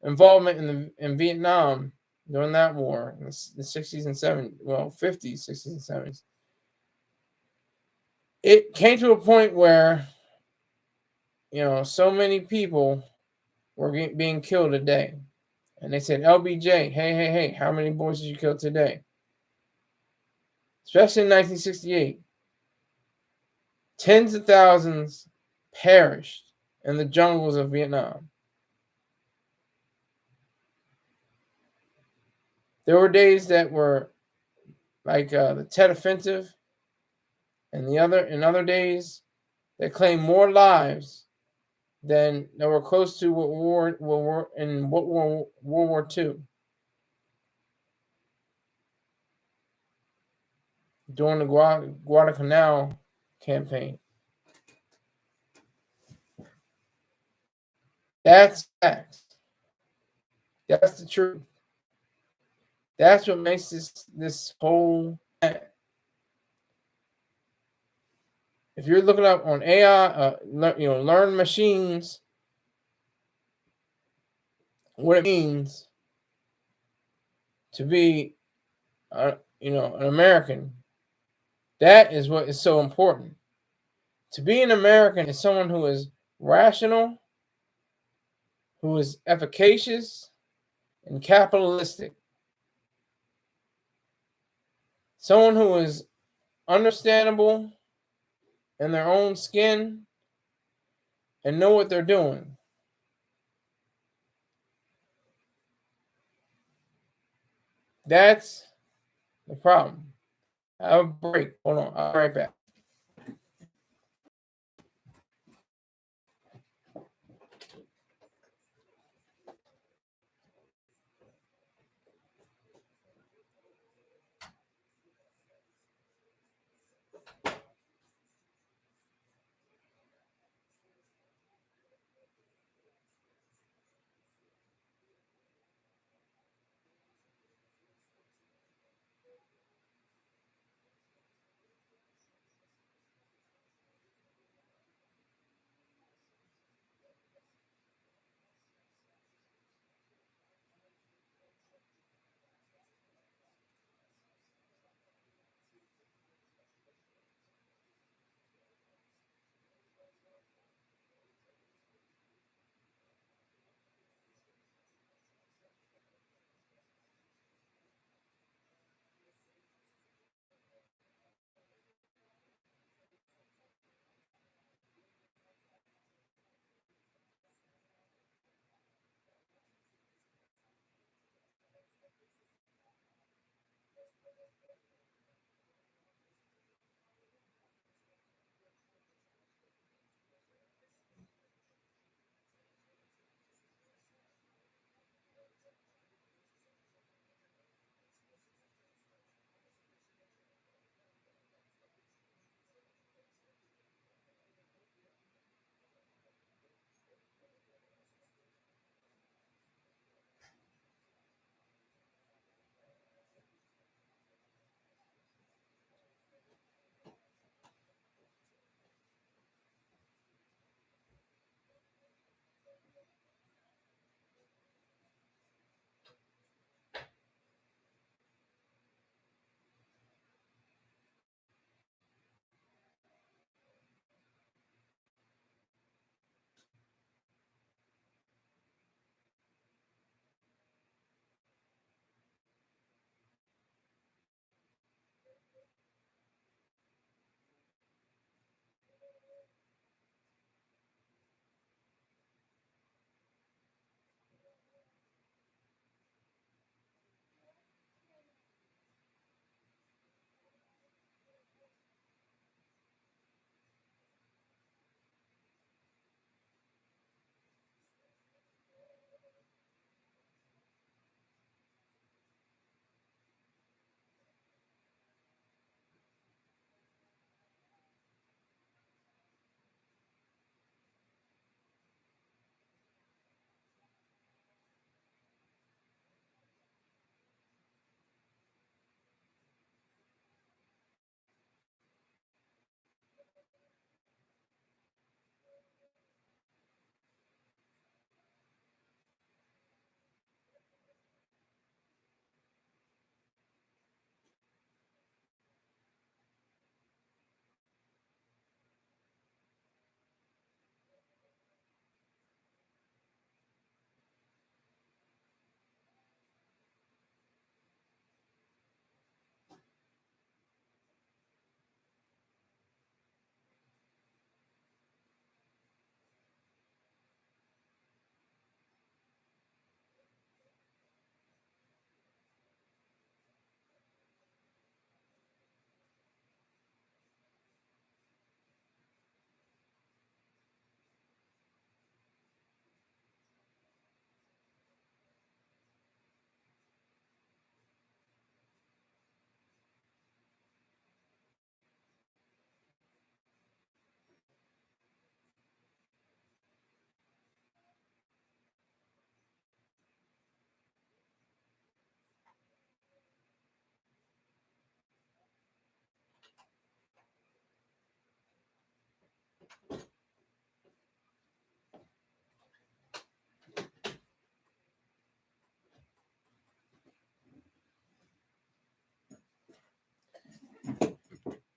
involvement in Vietnam during that war in the 60s and 70s, 50s, 60s and 70s, it came to a point where so many people were being killed a day, and they said, LBJ, hey, how many boys did you kill today? Especially in 1968, tens of thousands perished in the jungles of Vietnam. There were days that were like the Tet Offensive, and other days that claimed more lives than that were close to World War II during the Guadalcanal campaign. That's facts. That's the truth. That's what makes this whole. If you're looking up on AI, learn machines, what it means to be, an American, that is what is so important. To be an American is someone who is rational, who is efficacious, and capitalistic. Someone who is understandable in their own skin and know what they're doing. That's the problem. Have a break. Hold on. I'll be right back.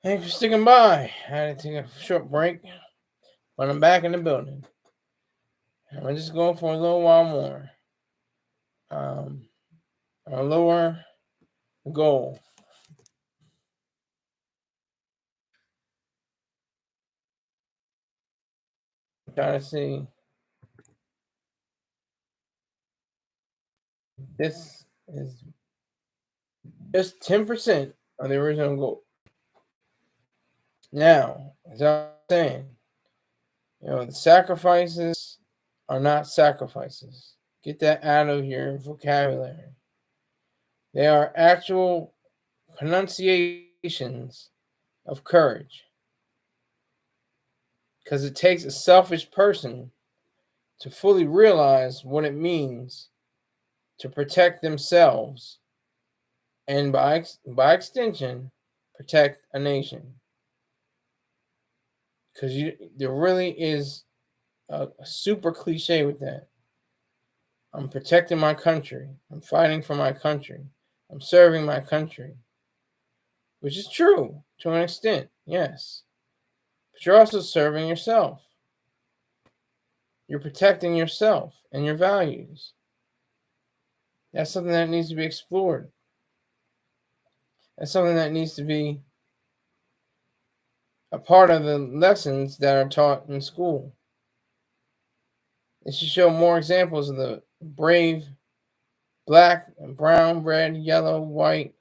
Thanks for sticking by. I had to take a short break, but I'm back in the building. I'm just going for a little while more. A lower goal. I'm trying to see. This is just 10% of the original goal. Now, as I was saying, the sacrifices are not sacrifices. Get that out of your vocabulary. They are actual pronunciations of courage. Because it takes a selfish person to fully realize what it means to protect themselves and by extension, protect a nation. Because there really is a super cliche with that. I'm protecting my country. I'm fighting for my country. I'm serving my country. Which is true to an extent, yes. But you're also serving yourself. You're protecting yourself and your values. That's something that needs to be explored. That's something that needs to be a part of the lessons that are taught in school. It should show more examples of the brave black, brown, red, yellow, white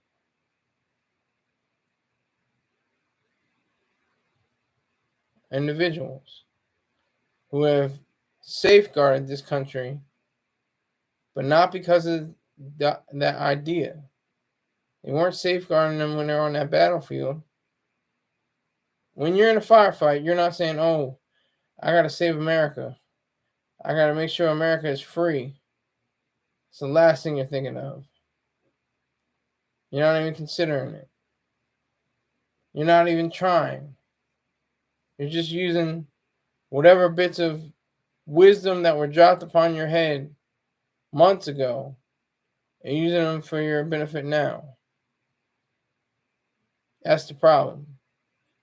individuals who have safeguarded this country, but not because of that idea. They weren't safeguarding them when they're on that battlefield. When you're in a firefight, you're not saying, oh, I got to save America. I got to make sure America is free. It's the last thing you're thinking of. You're not even considering it. You're not even trying. You're just using whatever bits of wisdom that were dropped upon your head months ago and using them for your benefit now. That's the problem.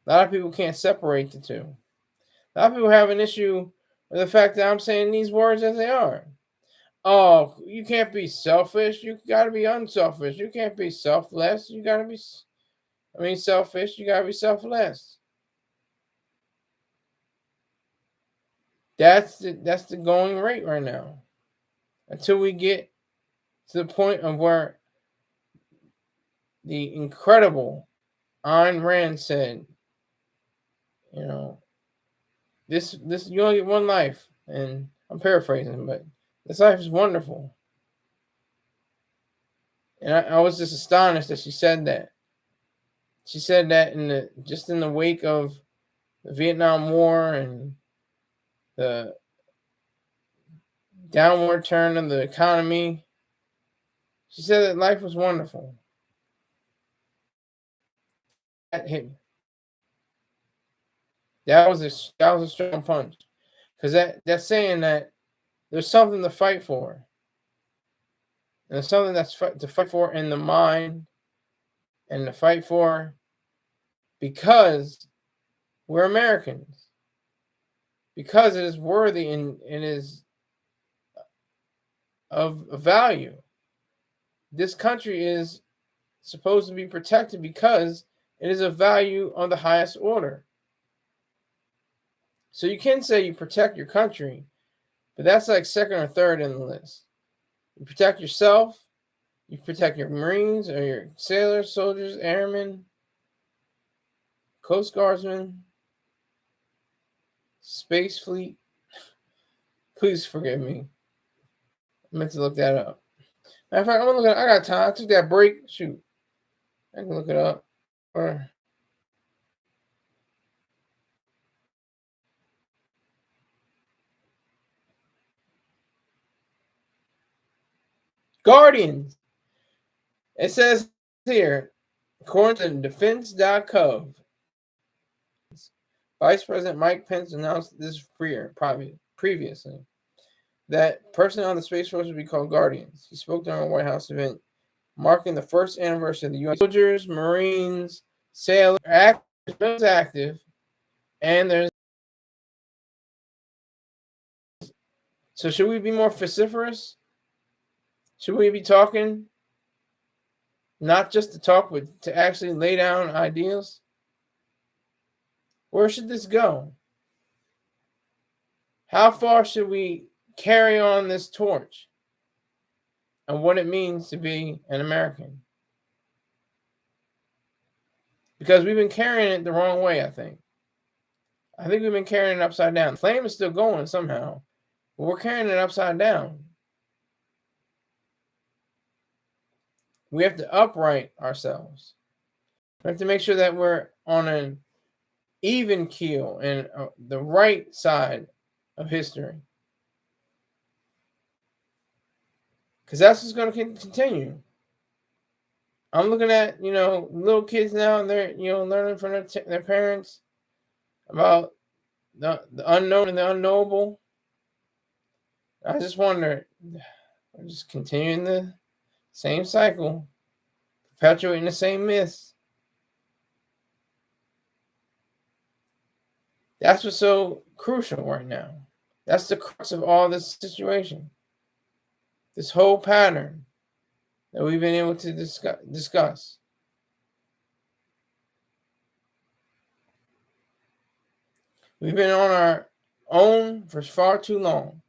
A lot of people can't separate the two. A lot of people have an issue with the fact that I'm saying these words as they are. Oh, you can't be selfish. You got to be unselfish. You can't be selfless. You got to be, selfish. You got to be selfless. That's the going rate right now. Until we get to the point of where the incredible Ayn Rand said, this you only get one life, and I'm paraphrasing, but this life is wonderful. And I was just astonished that she said that. She said that in the wake of the Vietnam War and the downward turn of the economy. She said that life was wonderful. That hit me. That was a strong punch, because that's saying that there's something to fight for, and there's something to fight for in the mind, and to fight for because we're Americans, because it is worthy and it is of value. This country is supposed to be protected because it is a value on the highest order. So you can say you protect your country, but that's like second or third in the list. You protect yourself, you protect your Marines or your sailors, soldiers, airmen, Coast Guardsmen, Space Fleet. Please forgive me. I meant to look that up. Matter of fact, I'm gonna look at it. I got time. I took that break. Shoot. I can look it up. Or Guardians. It says here, according to defense.gov, Vice President Mike Pence announced this previously that personnel on the Space Force would be called Guardians. He spoke during a White House event marking the first anniversary of the U.S. soldiers, Marines, sailors, active, and there's. So should we be more vociferous? Should we be talking not just to talk, but to actually lay down ideas? Where should this go? How far should we carry on this torch and what it means to be an American? because we've been carrying it the wrong way, I think. we've been carrying it upside down. The flame is still going somehow, but we're carrying it upside down. We have to upright ourselves. We have to make sure that we're on an even keel and the right side of history. Because that's what's going to continue. I'm looking at, little kids now, and they're, learning from their parents about the unknown and the unknowable. I just wonder, we're just continuing the same cycle, perpetuating the same myths. That's what's so crucial right now. That's the crux of all this situation. This whole pattern that we've been able to discuss. We've been on our own for far too long.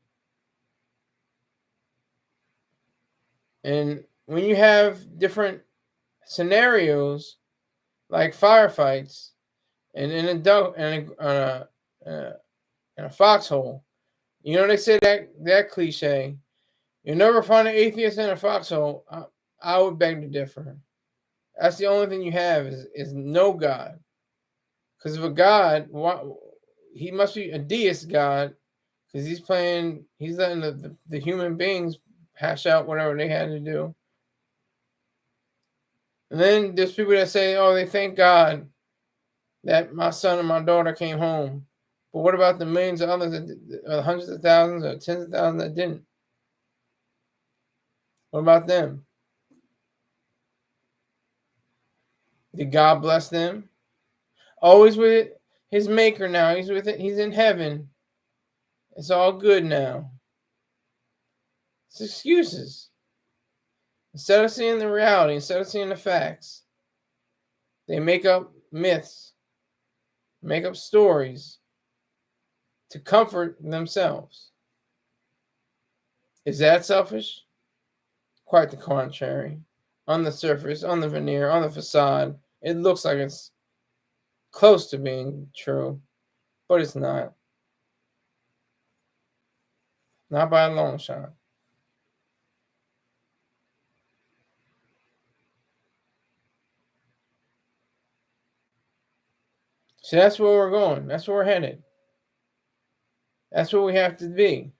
And when you have different scenarios like firefights and in a foxhole, they say that cliche, you'll never find an atheist in a foxhole. I would beg to differ. That's the only thing you have is no God. Because if a God, he must be a deist God, because he's letting the human beings hash out whatever they had to do. And then there's people that say, oh, they thank God that my son and my daughter came home. But what about the millions of others, hundreds of thousands or tens of thousands that didn't? What about them? Did God bless them? Always with his maker now. He's with it. He's in heaven. It's all good now. It's excuses. Instead of seeing the reality, instead of seeing the facts, they make up myths, make up stories to comfort themselves. Is that selfish? Quite the contrary. On the surface, on the veneer, on the facade, it looks like it's close to being true, but it's not. Not by a long shot. So that's where we're going. That's where we're headed. That's where we have to be.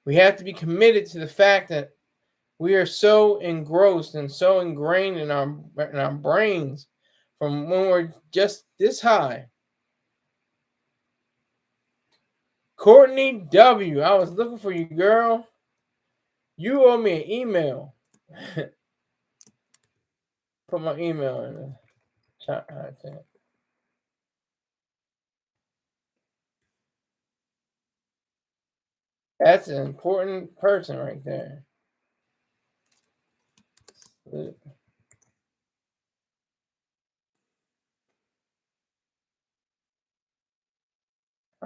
We have to be committed to the fact that we are so engrossed and so ingrained in our brains from when we're just this high. Courtney W., I was looking for you, girl. You owe me an email. Put my email in the chat. That's an important person right there. I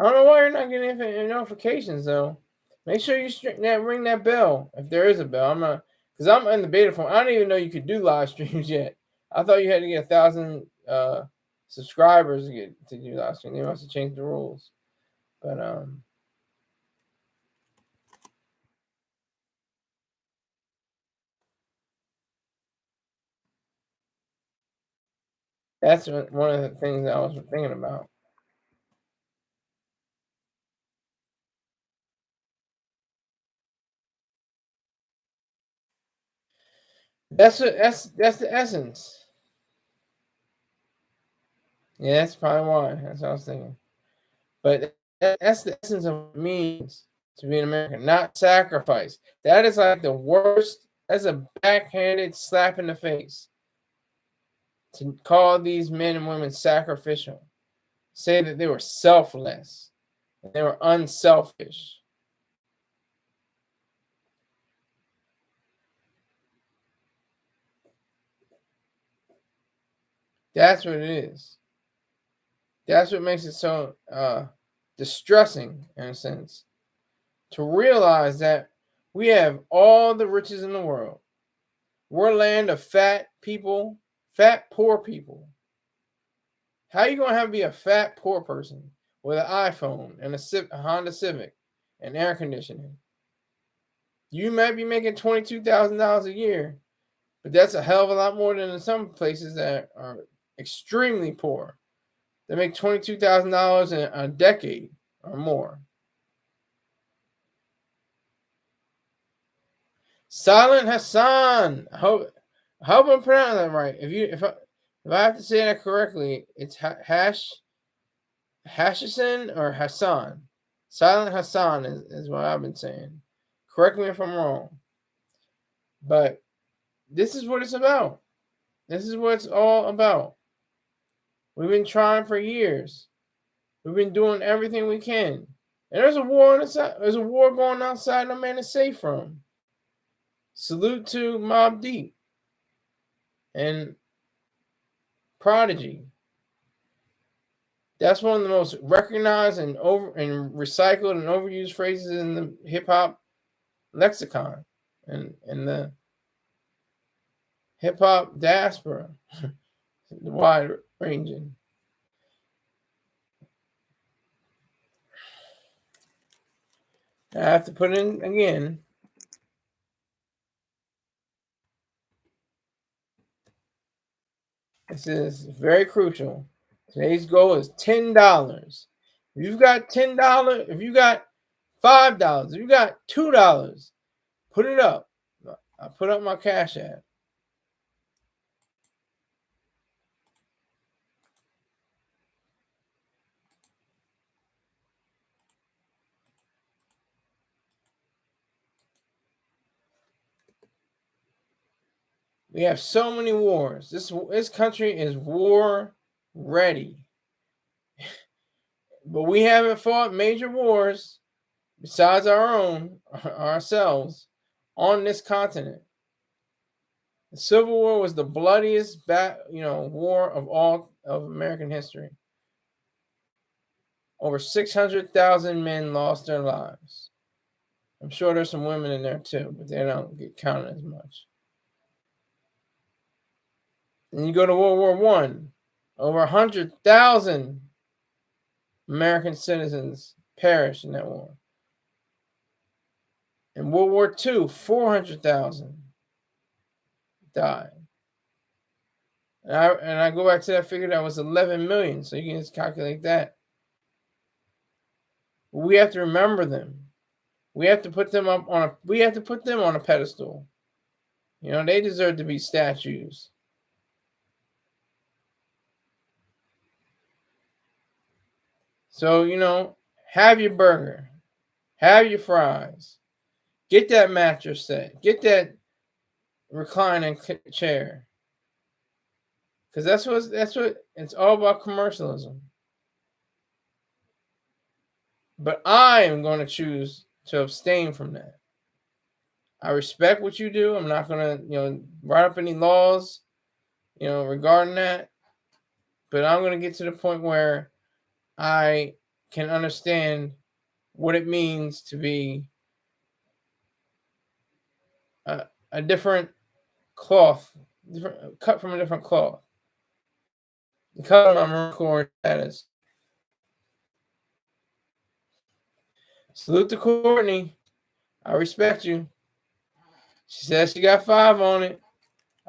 don't know why you're not getting any notifications though. Make sure you ring that bell if there is a bell. Because I'm in the beta form. I don't even know you could do live streams yet. I thought you had to get 1,000 subscribers to do live stream. They must have changed the rules. But that's one of the things I was thinking about. That's the essence. Yeah, that's probably why. That's what I was thinking. But that's the essence of what it means to be an American, not sacrifice. That is like the worst. That's a backhanded slap in the face. To call these men and women sacrificial. Say that they were selfless. And they were unselfish. That's what it is. That's what makes it so distressing, in a sense, to realize that we have all the riches in the world. We're a land of fat people, fat poor people. How you gonna have to be a fat poor person with an iPhone and a Honda Civic and air conditioning? You might be making $22,000 a year, but that's a hell of a lot more than in some places that are extremely poor. They make $22,000 in a decade or more. Silent Hassan. I hope I'm pronouncing that right. If I have to say that correctly, it's Hassan or Hassan. Silent Hassan is what I've been saying. Correct me if I'm wrong. But this is what it's about. This is what it's all about. We've been trying for years. We've been doing everything we can. And there's a war inside. There's a war going outside no man is safe from. Salute to Mobb Deep and Prodigy. That's one of the most recognized and recycled and overused phrases in the hip hop lexicon and the hip hop diaspora, wide ranging. I have to put in again. This is very crucial. Today's goal is $10. If you've got $10, if you got $5, if you got $2, put it up. I put up my Cashapp. We have so many wars. This country is war ready. But we haven't fought major wars besides our own, ourselves, on this continent. The Civil War was the bloodiest war of all of American history. Over 600,000 men lost their lives. I'm sure there's some women in there too, but they don't get counted as much. And you go to World War One, over 100,000 American citizens perished in that war. In World War II, 400,000 died. And I go back to that figure that was 11 million, so you can just calculate that. We have to remember them. We have to put them on a pedestal. You know, they deserve to be statues. So, you know, have your burger, have your fries, get that mattress set, get that reclining chair. Because that's what it's all about, commercialism. But I am going to choose to abstain from that. I respect what you do. I'm not going to, write up any laws, regarding that. But I'm going to get to the point where I can understand what it means to be a different cloth, cut from a different cloth. The color of my Marine Corps status. Salute to Courtney. I respect you. She says she got 5 on it.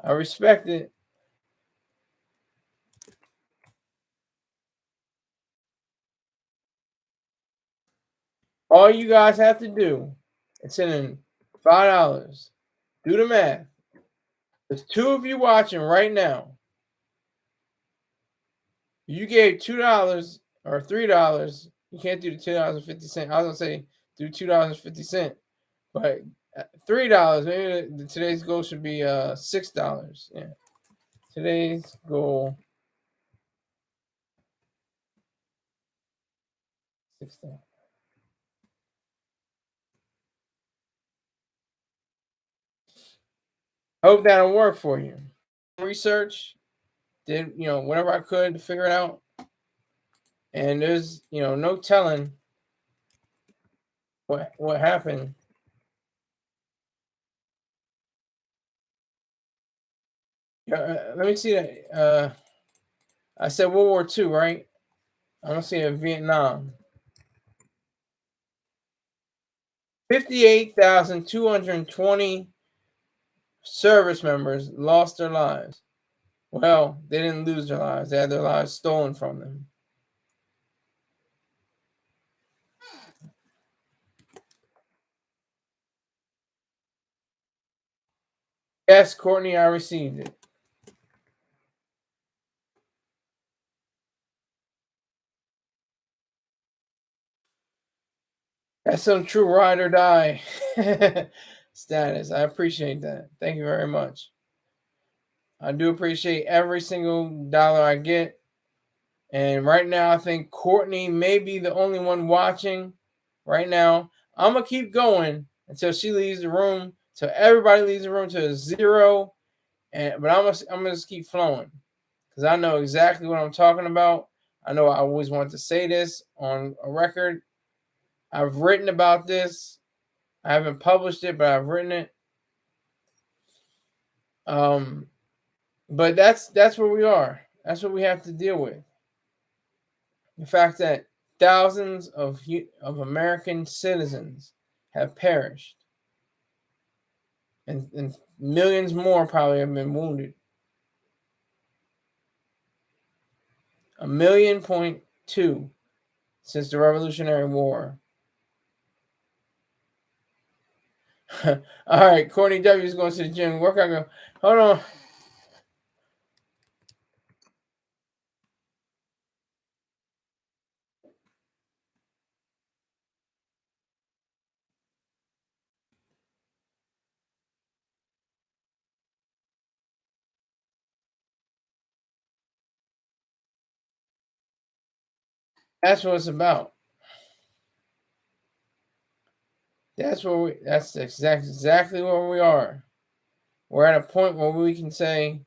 I respect it. All you guys have to do is send in $5. Do the math. There's 2 of you watching right now. You gave $2 or $3. You can't do the $2.50. I was gonna say do $2.50, but $3. Maybe today's goal should be $6. Yeah, today's goal $6. Hope that'll work for you. Research, did whatever I could to figure it out, and there's no telling what happened Let me see that. I said World War II, right? I don't see it in Vietnam. 58,220 service members lost their lives. Well, they didn't lose their lives. They had their lives stolen from them. Yes, Courtney, I received it. That's some true ride or die status. I appreciate that. Thank you very much. I do appreciate every single dollar I get. And right now, I think Courtney may be the only one watching right now. I'm going to keep going until she leaves the room, till everybody leaves the room to zero. But I'm gonna just keep flowing because I know exactly what I'm talking about. I know I always want to say this on a record. I've written about this. I haven't published it, but I've written it. But that's where we are. That's what we have to deal with. The fact that thousands of American citizens have perished, and millions more probably have been wounded. 1.2 million since the Revolutionary War. All right, Courtney W is going to the gym. Workout go. Hold on. That's what it's about. That's exactly where we are. We're at a point where we can say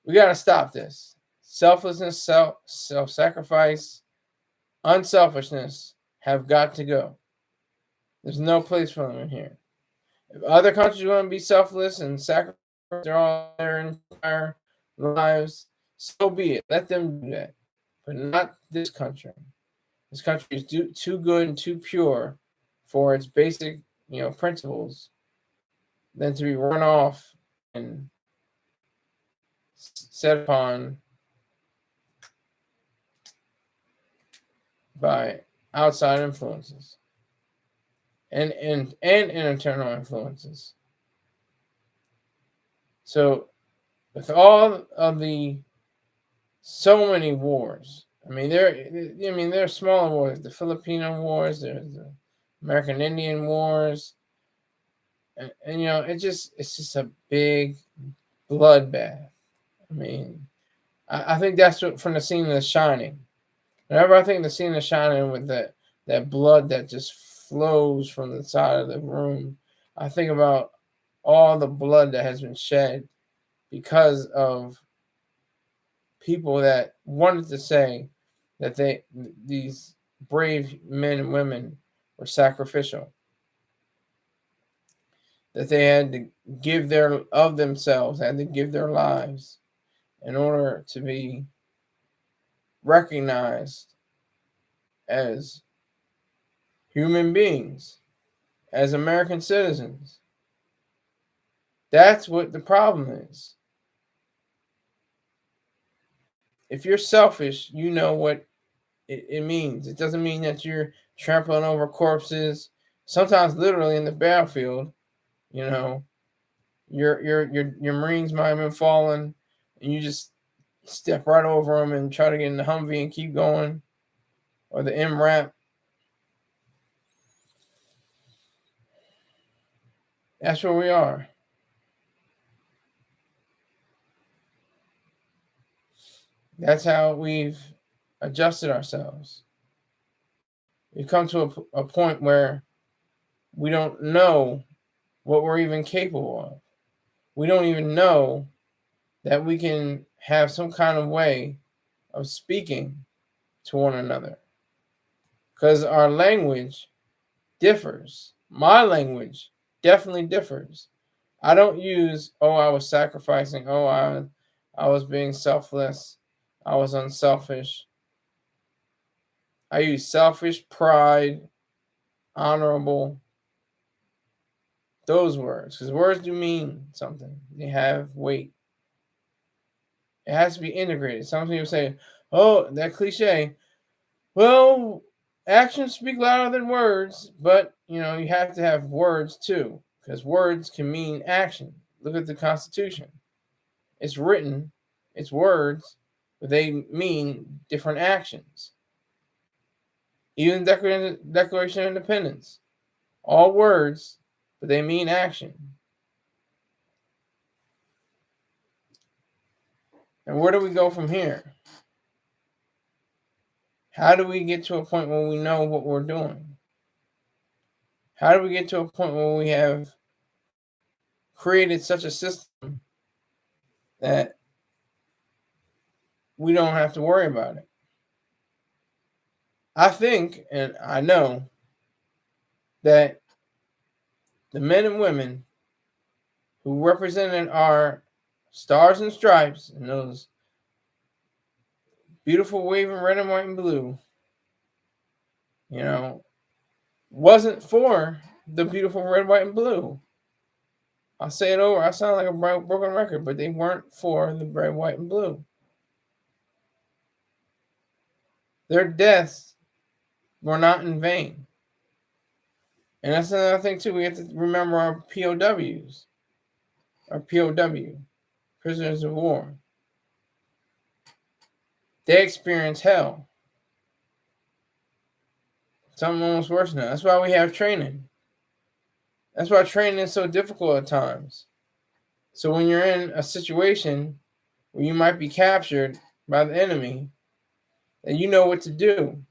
we got to stop this. Selflessness, self-sacrifice, unselfishness have got to go. There's no place for them in here. If other countries want to be selfless and sacrifice their entire lives, so be it. Let them do that. But not this country. This country is too good and too pure for its basic, principles than to be run off and set upon by outside influences and internal influences. So, with all of so many wars. There are smaller wars. The Filipino wars. There's the American Indian wars. And it's just a big bloodbath. I think that's what from the scene of The Shining. Whenever I think of the scene of The Shining with that blood that just flows from the side of the room, I think about all the blood that has been shed because of people that wanted to say that these brave men and women were sacrificial, that they had to give themselves, had to give their lives in order to be recognized as human beings, as American citizens. That's what the problem is. If you're selfish, you know what it means. It doesn't mean that you're trampling over corpses, sometimes literally in the battlefield. Your Marines might have been falling, and you just step right over them and try to get in the Humvee and keep going, or the MRAP. That's where we are. That's how we've adjusted ourselves. We've come to a point where we don't know what we're even capable of. We don't even know that we can have some kind of way of speaking to one another, because our language differs. My language definitely differs. I don't use, oh, I was sacrificing, oh, I was being selfless, I was unselfish. I use selfish, pride, honorable, those words, because words do mean something. They have weight. It has to be integrated. Some people say, oh, that cliche. Well, actions speak louder than words, but you have to have words too, because words can mean action. Look at the Constitution. It's written, it's words, but they mean different actions. Even Declaration of Independence, all words, but they mean action. And where do we go from here? How do we get to a point where we know what we're doing? How do we get to a point where we have created such a system that we don't have to worry about it? I think, and I know, that the men and women who represented our stars and stripes and those beautiful waving red and white and blue, wasn't for the beautiful red, white, and blue. I'll say it over. I sound like a broken record, but they weren't for the red, white, and blue. Their deaths were not in vain. And that's another thing, too. We have to remember our POWs, our POW, prisoners of war. They experienced hell. Something almost worse than that. That's why we have training. That's why training is so difficult at times. So when you're in a situation where you might be captured by the enemy, and you know what to do.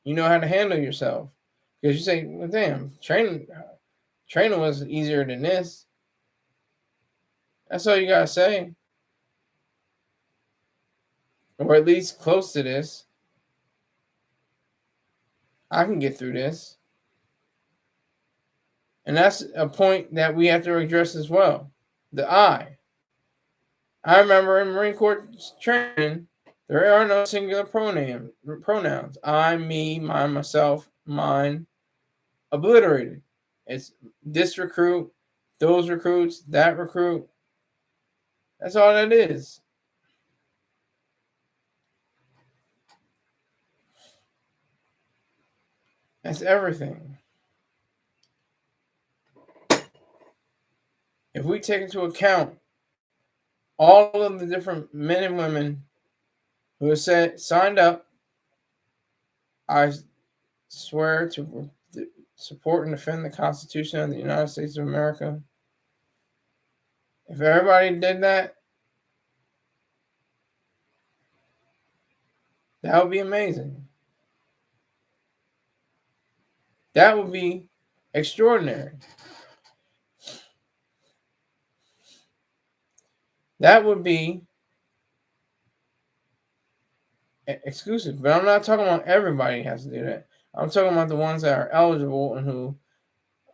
You know how to handle yourself. Because you say, well, damn, training was easier than this. That's all you got to say. Or at least close to this. I can get through this. And that's a point that we have to address as well. The I. I remember in Marine Corps training, there are no singular pronouns. I, me, mine, myself, mine. Obliterated. It's this recruit, those recruits, that recruit. That's all that is. That's everything. If we take into account all of the different men and women who have signed up, I swear to support and defend the Constitution of the United States of America. If everybody did that, that would be amazing. That would be extraordinary. That would be exclusive. But I'm not talking about everybody has to do that. I'm talking about the ones that are eligible and who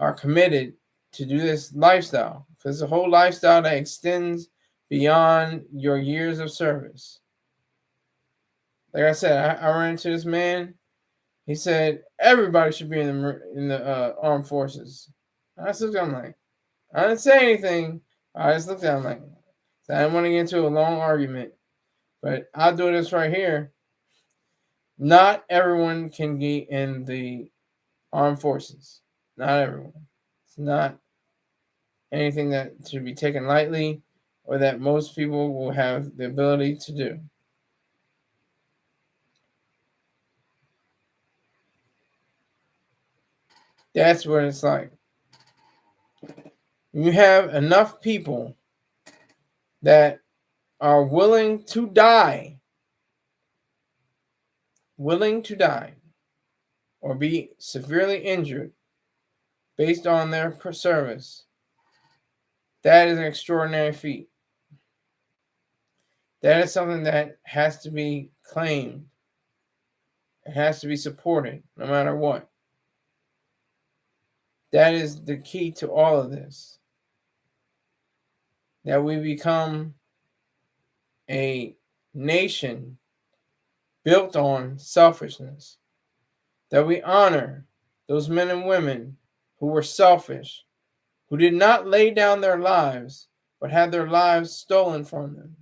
are committed to do this lifestyle. Because it's a whole lifestyle that extends beyond your years of service. Like I said, I ran into this man. He said everybody should be in the armed forces. I just looked at him like, I didn't say anything. I just looked at him like, so I didn't want to get into a long argument. But I'll do this right here. Not everyone can get in the armed forces. Not everyone. It's not anything that should be taken lightly or that most people will have the ability to do. That's what it's like. You have enough people that are willing to die or be severely injured based on their service. That is an extraordinary feat. That is something that has to be claimed. It has to be supported no matter what. That is the key to all of this. that we become a nation built on selfishness, that we honor those men and women who were selfish, who did not lay down their lives, but had their lives stolen from them.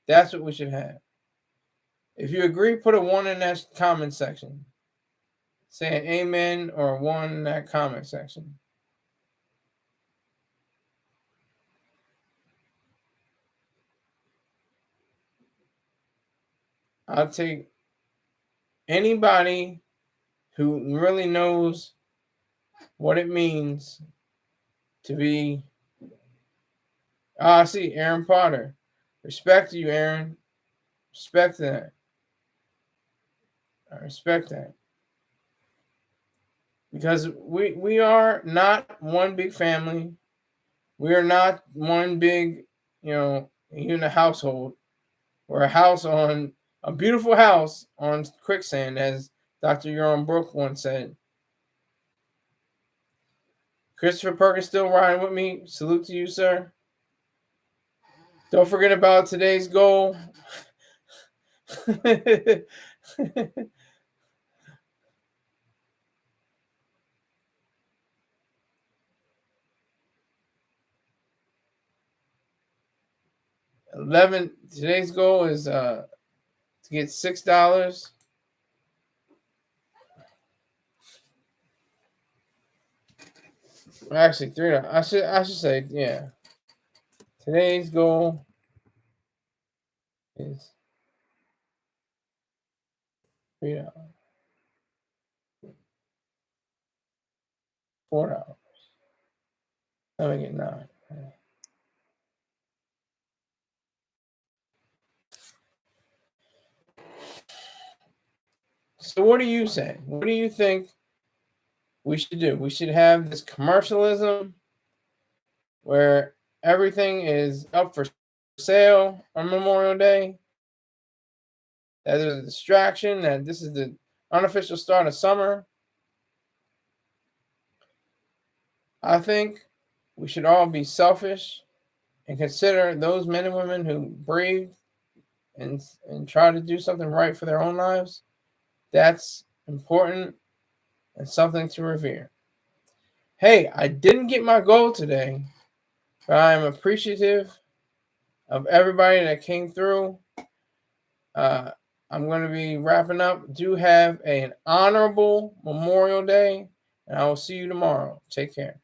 That's what we should have. If you agree, put a 1 in that comment section. Say an amen or a 1 in that comment section. I'll take anybody who really knows what it means to be. I see Aaron Potter. Respect you, Aaron. Respect that. I respect that. Because we are not one big family. We are not one big, even a household. We're a beautiful house on quicksand, as Dr. Euron Brooke once said. Christopher Perkins still riding with me. Salute to you, sir. Don't forget about today's goal. 11. Today's goal is to get $6. Actually, $3. I should say, yeah. Today's goal is $3. $4. Let me get 9. So what do you say? What do you think we should do? We should have this commercialism where everything is up for sale on Memorial Day. That is a distraction, that this is the unofficial start of summer. I think we should all be selfish and consider those men and women who braved and try to do something right for their own lives. That's important and something to revere. Hey, I didn't get my goal today, but I am appreciative of everybody that came through. I'm going to be wrapping up. Do have an honorable Memorial Day, and I will see you tomorrow. Take care.